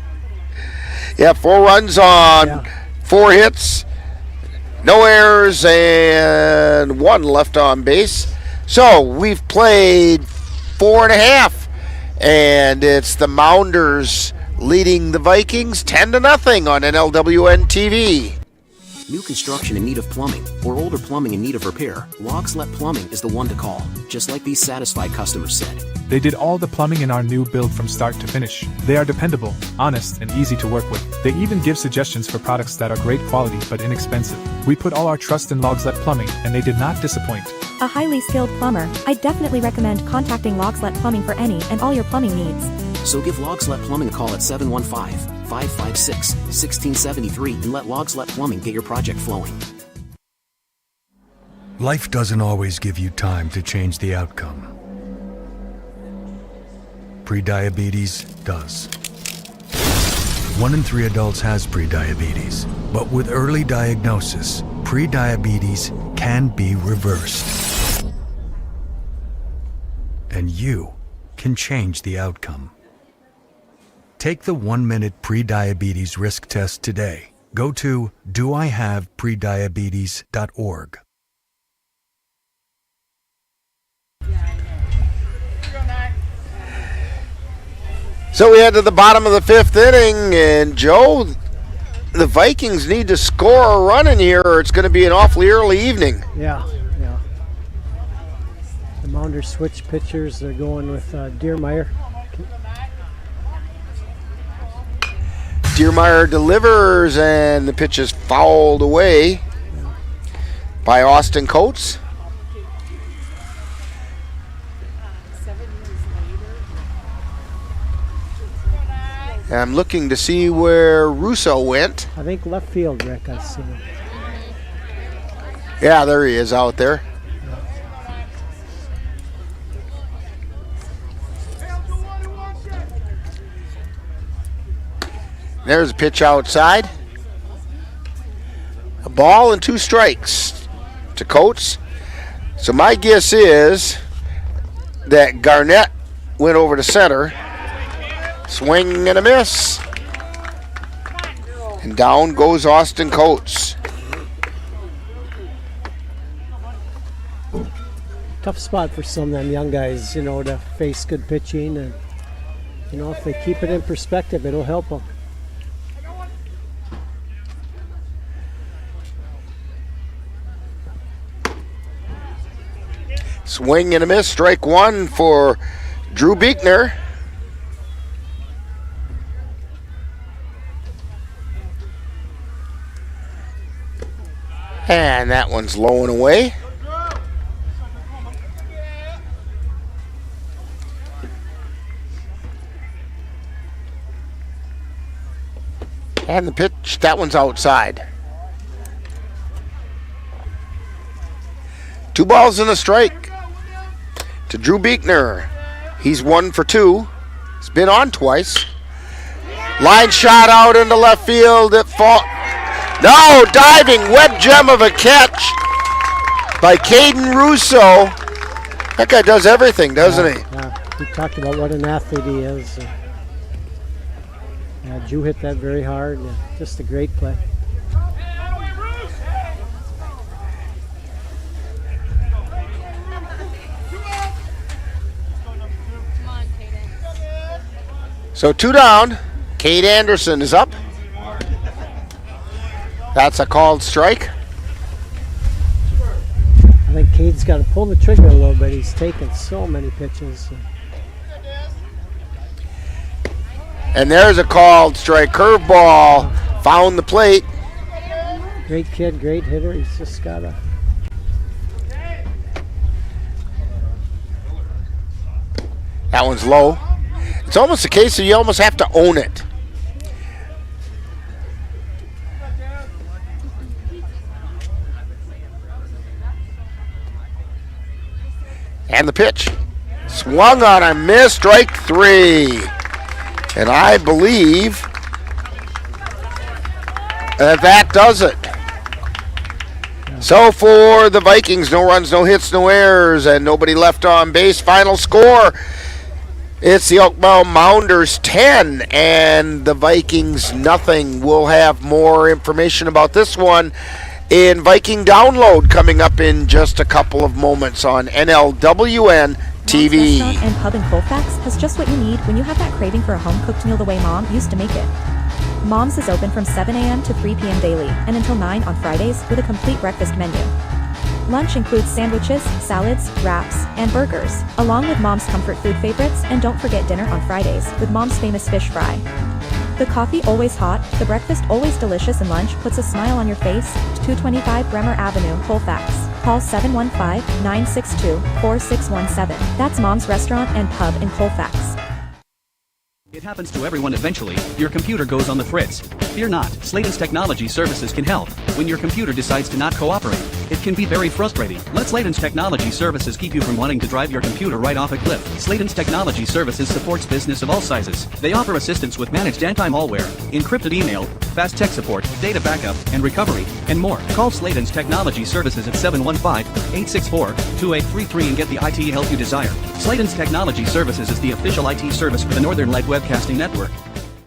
Yeah, 4 runs on 4 hits, no errors, and 1 left on base. So we've played 4.5, and it's the Mounders leading the Vikings 10-0 on NLWN-TV. New construction in need of plumbing or older plumbing in need of repair, Lockslet Plumbing is the one to call, just like these satisfied customers said. They did all the plumbing in our new build from start to finish. They are dependable, honest, and easy to work with. They even give suggestions for products that are great quality but inexpensive. We put all our trust in Logslet Plumbing, and they did not disappoint. A highly skilled plumber, I definitely recommend contacting Logslet Plumbing for any and all your plumbing needs. So give Logslet Plumbing a call at 715-556-1673 and let Logslet Plumbing get your project flowing. Life doesn't always give you time to change the outcome. Prediabetes does. 1 in 3 adults has prediabetes, but with early diagnosis, prediabetes can be reversed. And you can change the outcome. Take the 1-minute prediabetes risk test today. Go to doihaveprediabetes.org. So we head to the bottom of the 5th inning, and Joe, the Vikings need to score a run in here or it's going to be an awfully early evening. Yeah. The Mounders switch pitchers. They're going with Diermeyer. Diermeyer delivers, and the pitch is fouled away by Austin Coates. And I'm looking to see where Russo went. I think left field, Rick. I see him. Yeah, there he is out there. There's a pitch outside. A ball and 2 strikes to Coates. So my guess is that Garnett went over to center. Swing and a miss. And down goes Austin Coates. Tough spot for some of them young guys, to face good pitching. And, if they keep it in perspective, it'll help them. Swing and a miss. Strike 1 for Drew Buechner. And that one's low and away. And the pitch, that one's outside. 2 balls and a strike to Drew Buechner. He's 1 for 2. He's been on twice. Line shot out into left field. It falls. No, diving web gem of a catch by Caden Russo. That guy does everything, doesn't he? Yeah, we talked about what an athlete he is. Drew hit that very hard. Just a great play. So 2 down. Cade Anderson is up. That's a called strike. I think Cade's got to pull the trigger a little bit. He's taken so many pitches. And there's a called strike. Curveball. Found the plate. Great kid, great hitter. He's just got to. That one's low. It's almost a case of you almost have to own it. And the pitch. Swung on a miss, strike 3. And I believe that does it. So for the Vikings, no runs, no hits, no errors, and nobody left on base. Final score, it's the Elk Mound Mounders 10 and the Vikings nothing. We'll have more information about this one in Viking Download coming up in just a couple of moments on NLWN-TV. Restaurant and Pub in Colfax has just what you need when you have that craving for a home-cooked meal the way Mom used to make it. Mom's is open from 7 a.m. to 3 p.m. daily and until 9 on Fridays with a complete breakfast menu. Lunch includes sandwiches, salads, wraps, and burgers, along with Mom's comfort food favorites, and don't forget dinner on Fridays with Mom's famous fish fry. The coffee always hot, the breakfast always delicious, and lunch puts a smile on your face. 225 Bremer Avenue, Colfax. Call 715-962-4617. That's Mom's Restaurant and Pub in Colfax. It happens to everyone eventually. Your computer goes on the fritz. Fear not, Slayton's Technology Services can help. When your computer decides to not cooperate, it can be very frustrating. Let Slayton's Technology Services keep you from wanting to drive your computer right off a cliff. Slayton's Technology Services supports business of all sizes. They offer assistance with managed anti-malware, encrypted email, fast tech support, data backup, and recovery, and more. Call Slayton's Technology Services at 715-864-2833 and get the IT help you desire. Slayton's Technology Services is the official IT service for the Northern Light Webcasting Network.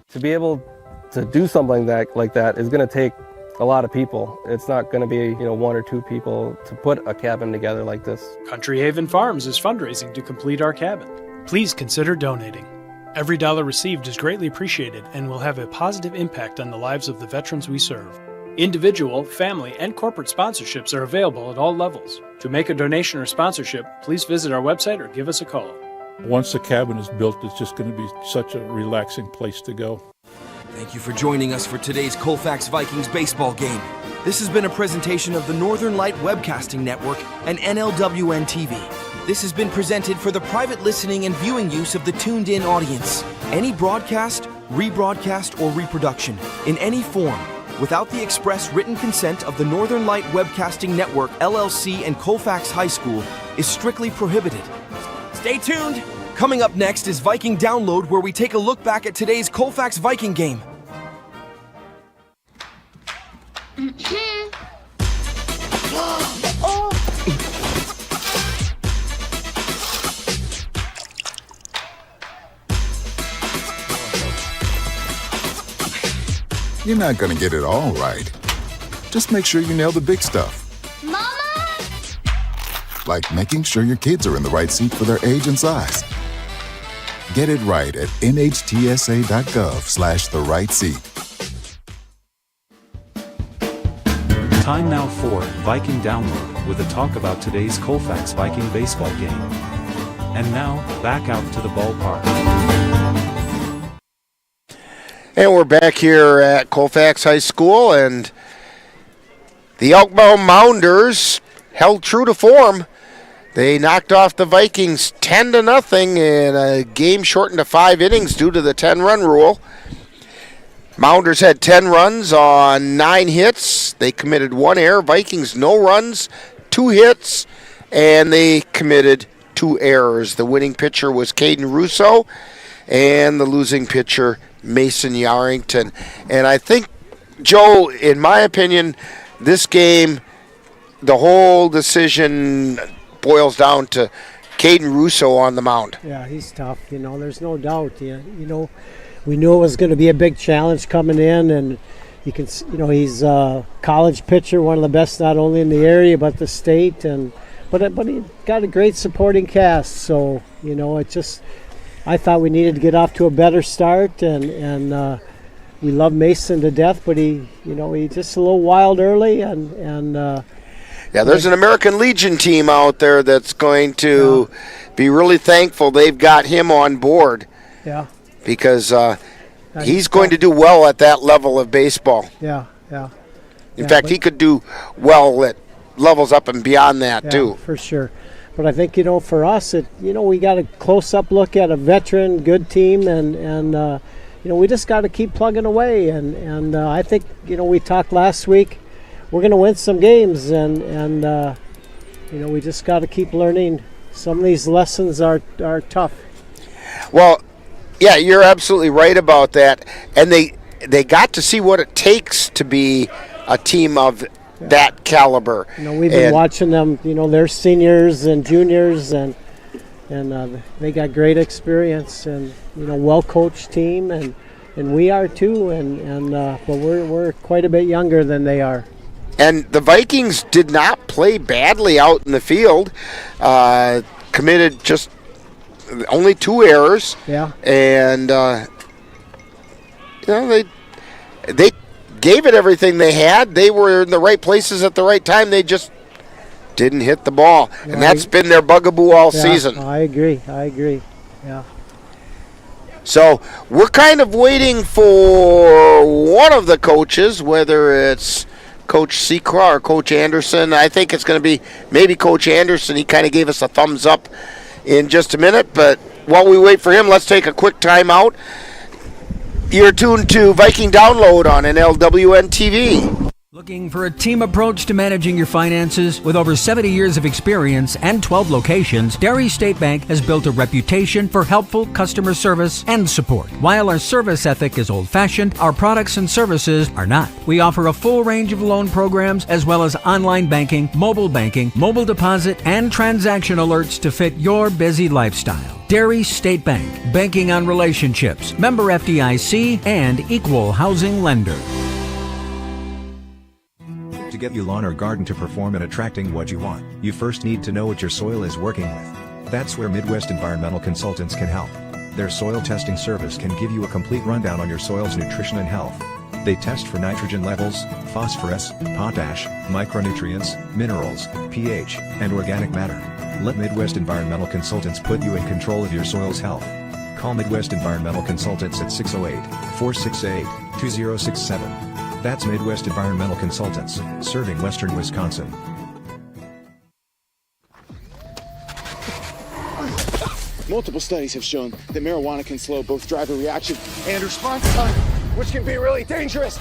To be able to do something like that is going to take a lot of people. It's not going to be, one or two people to put a cabin together like this. Country Haven Farms is fundraising to complete our cabin. Please consider donating. Every dollar received is greatly appreciated and will have a positive impact on the lives of the veterans we serve. Individual, family, and corporate sponsorships are available at all levels. To make a donation or sponsorship, please visit our website or give us a call. Once the cabin is built, it's just going to be such a relaxing place to go. Thank you for joining us for today's Colfax Vikings baseball game. This has been a presentation of the Northern Light Webcasting Network and NLWN-TV. This has been presented for the private listening and viewing use of the tuned-in audience. Any broadcast, rebroadcast, or reproduction in any form without the express written consent of the Northern Light Webcasting Network, LLC, and Colfax High School is strictly prohibited. Stay tuned! Coming up next is Viking Download, where we take a look back at today's Colfax Viking game. You're not going to get it all right. Just make sure you nail the big stuff. Mama! Like making sure your kids are in the right seat for their age and size. Get it right at nhtsa.gov/the-right-seat. Time now for Viking Download with a talk about today's Colfax Viking baseball game. And now, back out to the ballpark. And we're back here at Colfax High School, and the Elk Mound Mounders held true to form. They knocked off the Vikings 10-0 in a game shortened to 5 innings due to the 10-run rule. Mounders had 10 runs on 9 hits. They committed 1 error. Vikings no runs, 2 hits, and they committed 2 errors. The winning pitcher was Caden Russo, and the losing pitcher Mason Yarrington. And I think, Joe, in my opinion, this game, the whole decision boils down to Caden Russo on the mound. Yeah, he's tough. There's no doubt. We knew it was going to be a big challenge coming in, and you can, he's a college pitcher, one of the best not only in the area but the state, but he got a great supporting cast. So I thought we needed to get off to a better start, and we love Mason to death, but he just a little wild early, and yeah, there's an American Legion team out there that's going to be really thankful they've got him on board. Yeah. Because he's going to do well at that level of baseball. Yeah. In fact, he could do well at levels up and beyond that, too. For sure. But I think, for us, we got a close-up look at a veteran, good team, and we just got to keep plugging away. And I think, we talked last week, we're going to win some games, and we just got to keep learning. Some of these lessons are tough. Well, yeah, you're absolutely right about that. And they got to see what it takes to be a team of that caliber. We've been watching them, they're seniors and juniors, and they got great experience, and well-coached team, and we are too, but we're quite a bit younger than they are. And the Vikings did not play badly out in the field. Committed just only 2 errors. Yeah. And they gave it everything they had. They were in the right places at the right time. They just didn't hit the ball. Yeah, and that's been their bugaboo all yeah, season. I agree. Yeah. So we're kind of waiting for one of the coaches, whether it's Coach Secra or Coach Anderson. I think it's going to be maybe Coach Anderson. He kind of gave us a thumbs up in just a minute. But while we wait for him, let's take a quick timeout. You're tuned to Viking Download on NLWN-TV. Looking for a team approach to managing your finances? With over 70 years of experience and 12 locations, Derry State Bank has built a reputation for helpful customer service and support. While our service ethic is old-fashioned, our products and services are not. We offer a full range of loan programs as well as online banking, mobile deposit, and transaction alerts to fit your busy lifestyle. Derry State Bank, banking on relationships, member FDIC, and equal housing lender. To get your lawn or garden to perform at attracting what you want, you first need to know what your soil is working with. That's where Midwest Environmental Consultants can help. Their soil testing service can give you a complete rundown on your soil's nutrition and health. They test for nitrogen levels, phosphorus, potash, micronutrients, minerals, pH, and organic matter. Let Midwest Environmental Consultants put you in control of your soil's health. Call Midwest Environmental Consultants at 608-468-2067. That's Midwest Environmental Consultants, serving Western Wisconsin. Multiple studies have shown that marijuana can slow both driver reaction and response time, which can be really dangerous.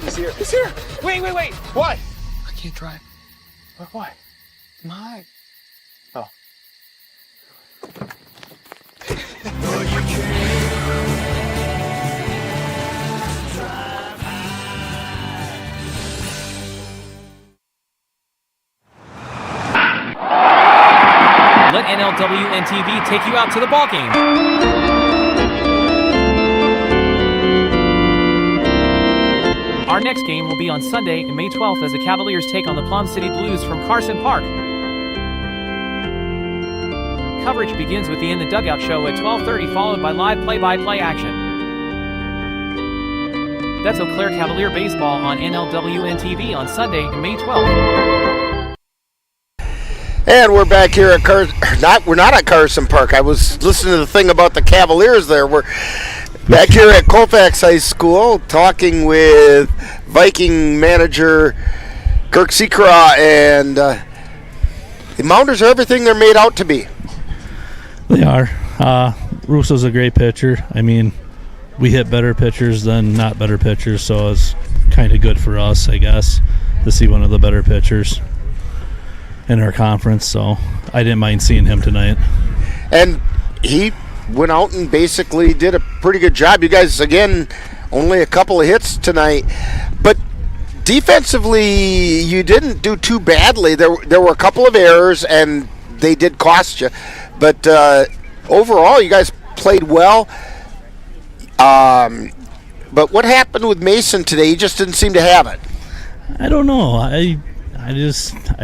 He's here. He's here. Wait. What? I can't drive. Why? My. Oh. Let NLWN-TV take you out to the ballgame. Our next game will be on Sunday, May 12th, as the Cavaliers take on the Plum City Blues from Carson Park. Coverage begins with the In the Dugout show at 12:30, followed by live play-by-play action. That's Eau Claire Cavalier baseball on NLWN-TV on Sunday, May 12th. And we're back here at we're not at Carson Park. I was listening to the thing about the Cavaliers there. We're back here at Colfax High School talking with Viking manager Kirk Secra, and the Mounders are everything they're made out to be. They are. Russo's a great pitcher. I mean, we hit better pitchers than not better pitchers, so it's kind of good for us, I guess, to see one of the better pitchers in our conference. So I didn't mind seeing him tonight. And he went out and basically did a pretty good job. You guys, again, only a couple of hits tonight, but defensively you didn't do too badly. There were a couple of errors and they did cost you, but overall you guys played well. But what happened with Mason today? He just didn't seem to have it. I don't know. I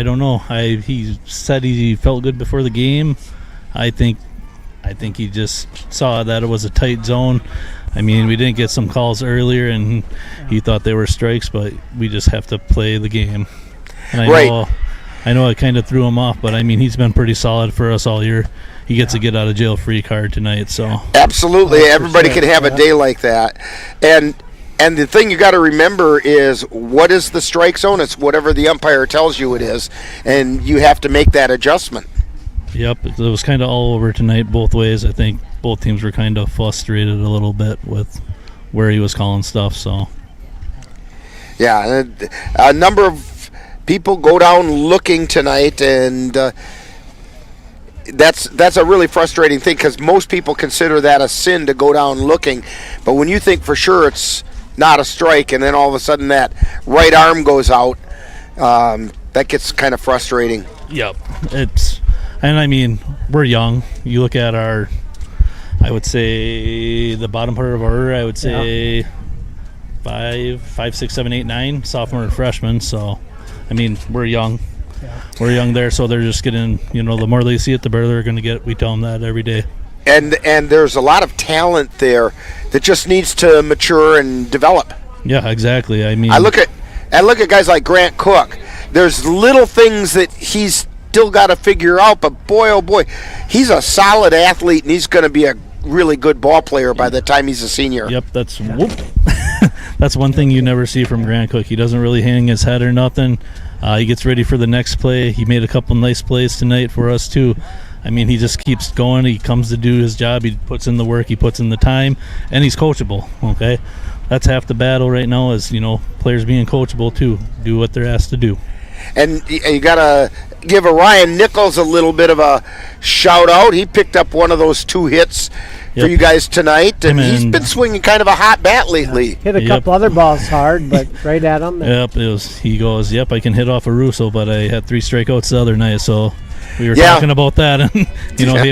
don't know. He said he felt good before the game. I think he just saw that it was a tight zone. I mean, we didn't get some calls earlier, and he thought they were strikes, but we just have to play the game. And I know it kind of threw him off, but I mean, he's been pretty solid for us all year. He gets a get out of jail free card tonight, so absolutely, everybody can have a day like that. And the thing you got to remember is, what is the strike zone? It's whatever the umpire tells you it is, and you have to make that adjustment. Yep, it was kind of all over tonight both ways. I think both teams were kind of frustrated a little bit with where he was calling stuff. So, yeah, a number of people go down looking tonight, and that's a really frustrating thing, because most people consider that a sin to go down looking. But when you think for sure it's not a strike, and then all of a sudden that right arm goes out, that gets kind of frustrating. Yep, and I mean, we're young. You look at I would say the bottom part of our order, I would say 5, 6, 7, 8, 9, sophomore and freshman. So, I mean, we're young. Yeah. We're young there, so they're just getting, the more they see it, the better they're going to get. We tell them that every day. And there's a lot of talent there that just needs to mature and develop. Yeah, exactly. I mean, I look at And look at guys like Grant Cook. There's little things that he's still got to figure out, but boy, oh boy, he's a solid athlete, and he's going to be a really good ball player by the time he's a senior. Yep, that's that's one thing you never see from Grant Cook. He doesn't really hang his head or nothing. He gets ready for the next play. He made a couple nice plays tonight for us too. I mean, he just keeps going. He comes to do his job. He puts in the work. He puts in the time, and he's coachable. Okay, that's half the battle right now. Is players being coachable too. Do what they're asked to do. And you got to give Ryan Nichols a little bit of a shout out. He picked up one of those 2 hits for you guys tonight, and he's been swinging kind of a hot bat lately. Hit a couple other balls hard, but right at him. Yep, he goes, yep, I can hit off a Russo, but I had 3 strikeouts the other night, so we were talking about that, and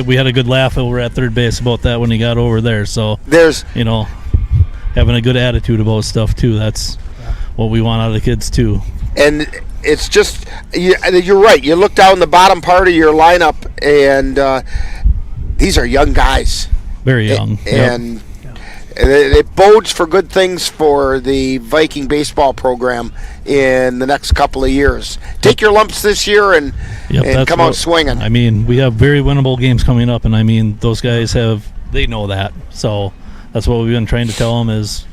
we had a good laugh over at third base about that when he got over there. So there's having a good attitude about stuff too. That's what we want out of the kids too. And it's just, you're right. You look down the bottom part of your lineup, and these are young guys. Very young. And it bodes for good things for the Viking baseball program in the next couple of years. Take your lumps this year and come out swinging. I mean, we have very winnable games coming up, and I mean, those guys they know that. So that's what we've been trying to tell them is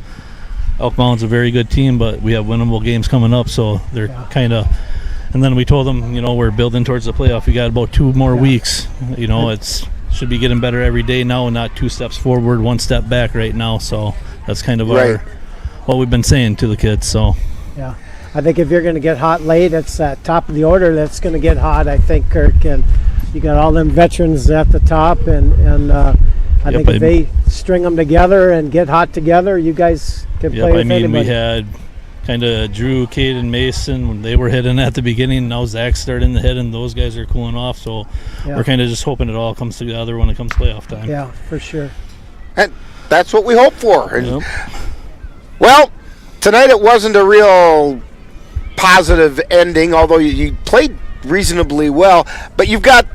Elk Mound's a very good team, but we have winnable games coming up, so they're kind of. And then we told them, we're building towards the playoff. We got about 2 more weeks. It's should be getting better every day now, and not 2 steps forward, 1 step back right now. So that's kind of what we've been saying to the kids. So yeah, I think if you're going to get hot late, it's that top of the order that's going to get hot. I think, Kirk, and you got all them veterans at the top, and I think if they string them together and get hot together, you guys can play with anybody. We had kind of Drew, Cade, and Mason when they were hitting at the beginning. Now Zach's starting to hit, and those guys are cooling off. So we're kind of just hoping it all comes together when it comes playoff time. Yeah, for sure. And that's what we hope for. And, well, tonight it wasn't a real positive ending, although you played reasonably well. But you've got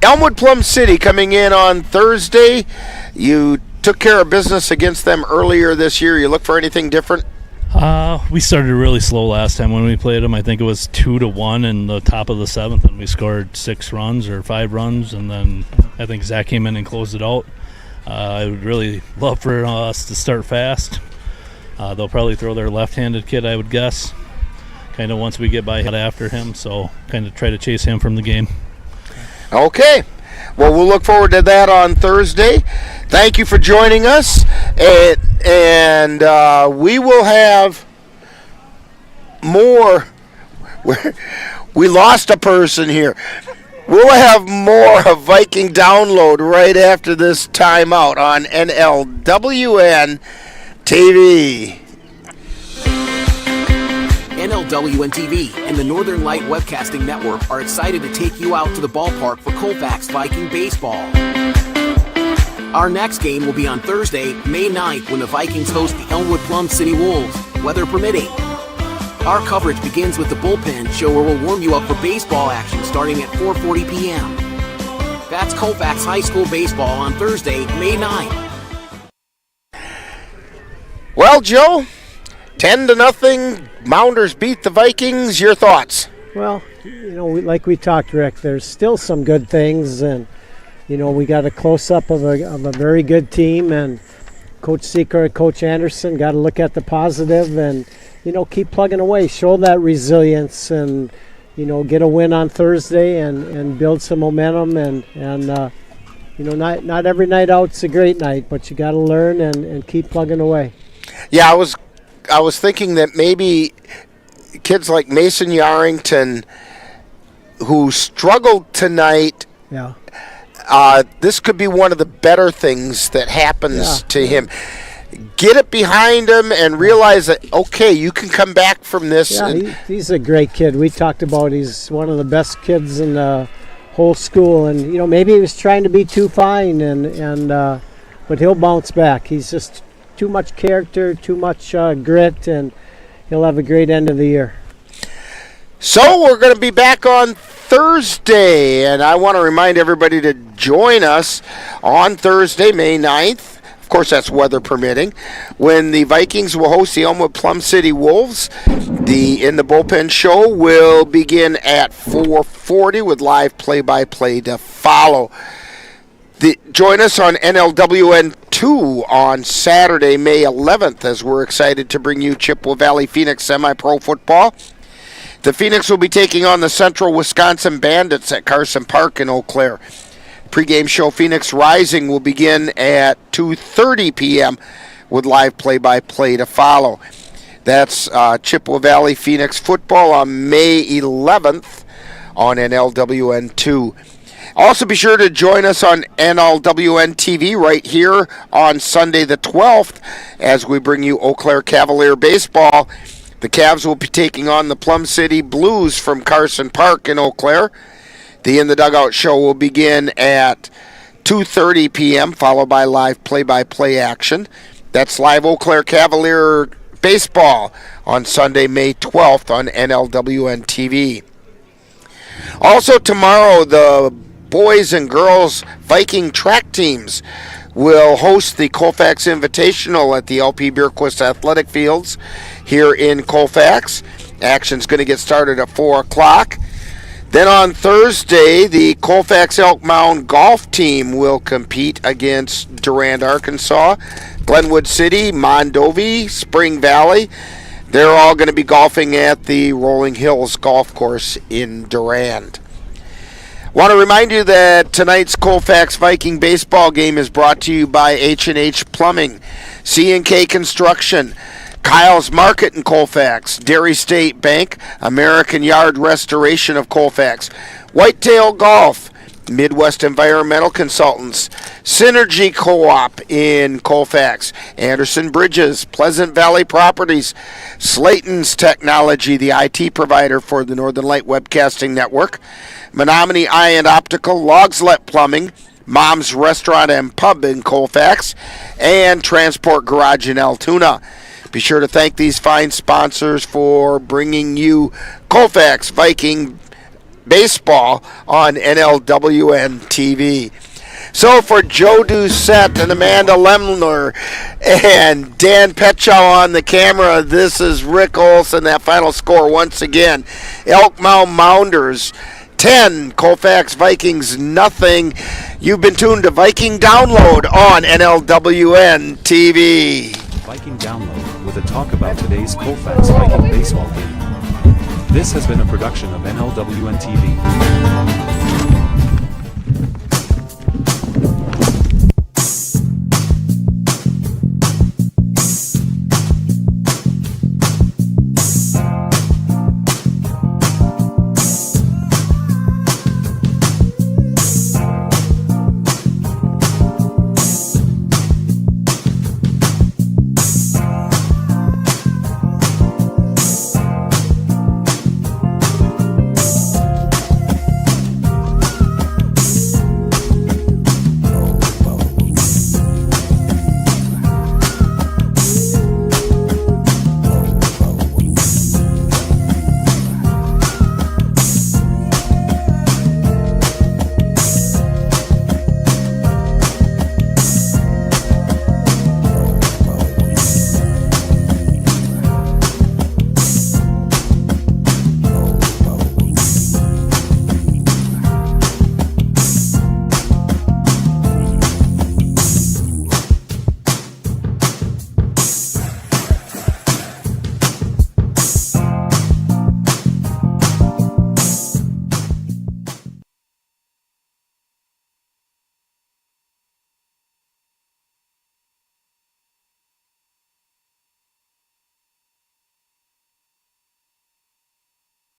Elmwood Plum City coming in on Thursday. You took care of business against them earlier this year. You look for anything different? We started really slow last time when we played them. I think it was 2-1 in the top of the 7th, and we scored 6 runs or 5 runs, and then I think Zach came in and closed it out. I would really love for us to start fast. They'll probably throw their left-handed kid, I would guess, kind of once we get by after him, so kind of try to chase him from the game. Okay. Well, we'll look forward to that on Thursday. Thank you for joining us. And we will have more. We lost a person here. We'll have more of Viking Download right after this timeout on NLWN-TV. NLWN-TV and the Northern Light Webcasting Network are excited to take you out to the ballpark for Colfax Viking baseball. Our next game will be on Thursday, May 9th, when the Vikings host the Elmwood Plum City Wolves, weather permitting. Our coverage begins with the Bullpen Show, where we'll warm you up for baseball action starting at 4:40 p.m. That's Colfax High School baseball on Thursday, May 9th. Well, Joe, 10-0, Mounders beat the Vikings. Your thoughts? Well, like we talked, Rick, there's still some good things, and we got a close-up of a very good team, and Coach Seeker and Coach Anderson got to look at the positive and, keep plugging away, show that resilience, and, get a win on Thursday and build some momentum, and not every night out's a great night, but you got to learn and keep plugging away. Yeah, I was thinking that maybe kids like Mason Yarrington, who struggled tonight, this could be one of the better things that happens to him. Get it behind him and realize that, okay, you can come back from this. Yeah, he's a great kid. We talked about he's one of the best kids in the whole school, and maybe he was trying to be too fine, but he'll bounce back. He's just too much character, too much grit, and he'll have a great end of the year. So we're going to be back on Thursday, and I want to remind everybody to join us on Thursday, May 9th. Of course, that's weather permitting, when the Vikings will host the Elmwood Plum City Wolves. The In the Bullpen show will begin at 4:40 with live play-by-play to follow. Join us on NLWN-2 on Saturday, May 11th, as we're excited to bring you Chippewa Valley Phoenix semi-pro football. The Phoenix will be taking on the Central Wisconsin Bandits at Carson Park in Eau Claire. Pre-game show Phoenix Rising will begin at 2:30 p.m. with live play-by-play to follow. That's Chippewa Valley Phoenix football on May 11th on NLWN-2. Also be sure to join us on NLWN-TV right here on Sunday the 12th as we bring you Eau Claire Cavalier baseball. The Cavs will be taking on the Plum City Blues from Carson Park in Eau Claire. The In the Dugout show will begin at 2:30 p.m., followed by live play-by-play action. That's live Eau Claire Cavalier baseball on Sunday, May 12th on NLWN-TV. Also tomorrow, the boys and girls Viking track teams will host the Colfax Invitational at the LP Bierquist Athletic Fields here in Colfax. Action's going to get started at 4 o'clock. Then on Thursday, the Colfax Elk Mound golf team will compete against Durand, Arkansas, Glenwood City, Mondovi, Spring Valley. They're all going to be golfing at the Rolling Hills Golf Course in Durand. Want to remind you that tonight's Colfax Viking baseball game is brought to you by H&H Plumbing, C&K Construction, Kyle's Market in Colfax, Dairy State Bank, American Yard Restoration of Colfax, Whitetail Golf, Midwest Environmental Consultants, Synergy Co-op in Colfax, Anderson Bridges, Pleasant Valley Properties, Slayton's Technology, the IT provider for the Northern Light Webcasting Network, Menominee Eye and Optical, Logslet Plumbing, Mom's Restaurant and Pub in Colfax, and Transport Garage in Altoona. Be sure to thank these fine sponsors for bringing you Colfax Viking baseball on NLWN-TV. So for Joe Doucette and Amanda Lemler and Dan Petchow on the camera, this is Rick Olson. That final score once again, Elk Mound Mounders 10, Colfax Vikings nothing. You've been tuned to Viking Download on NLWN-TV. Viking Download with a talk about today's Colfax Viking baseball game. This has been a production of NLWN-TV.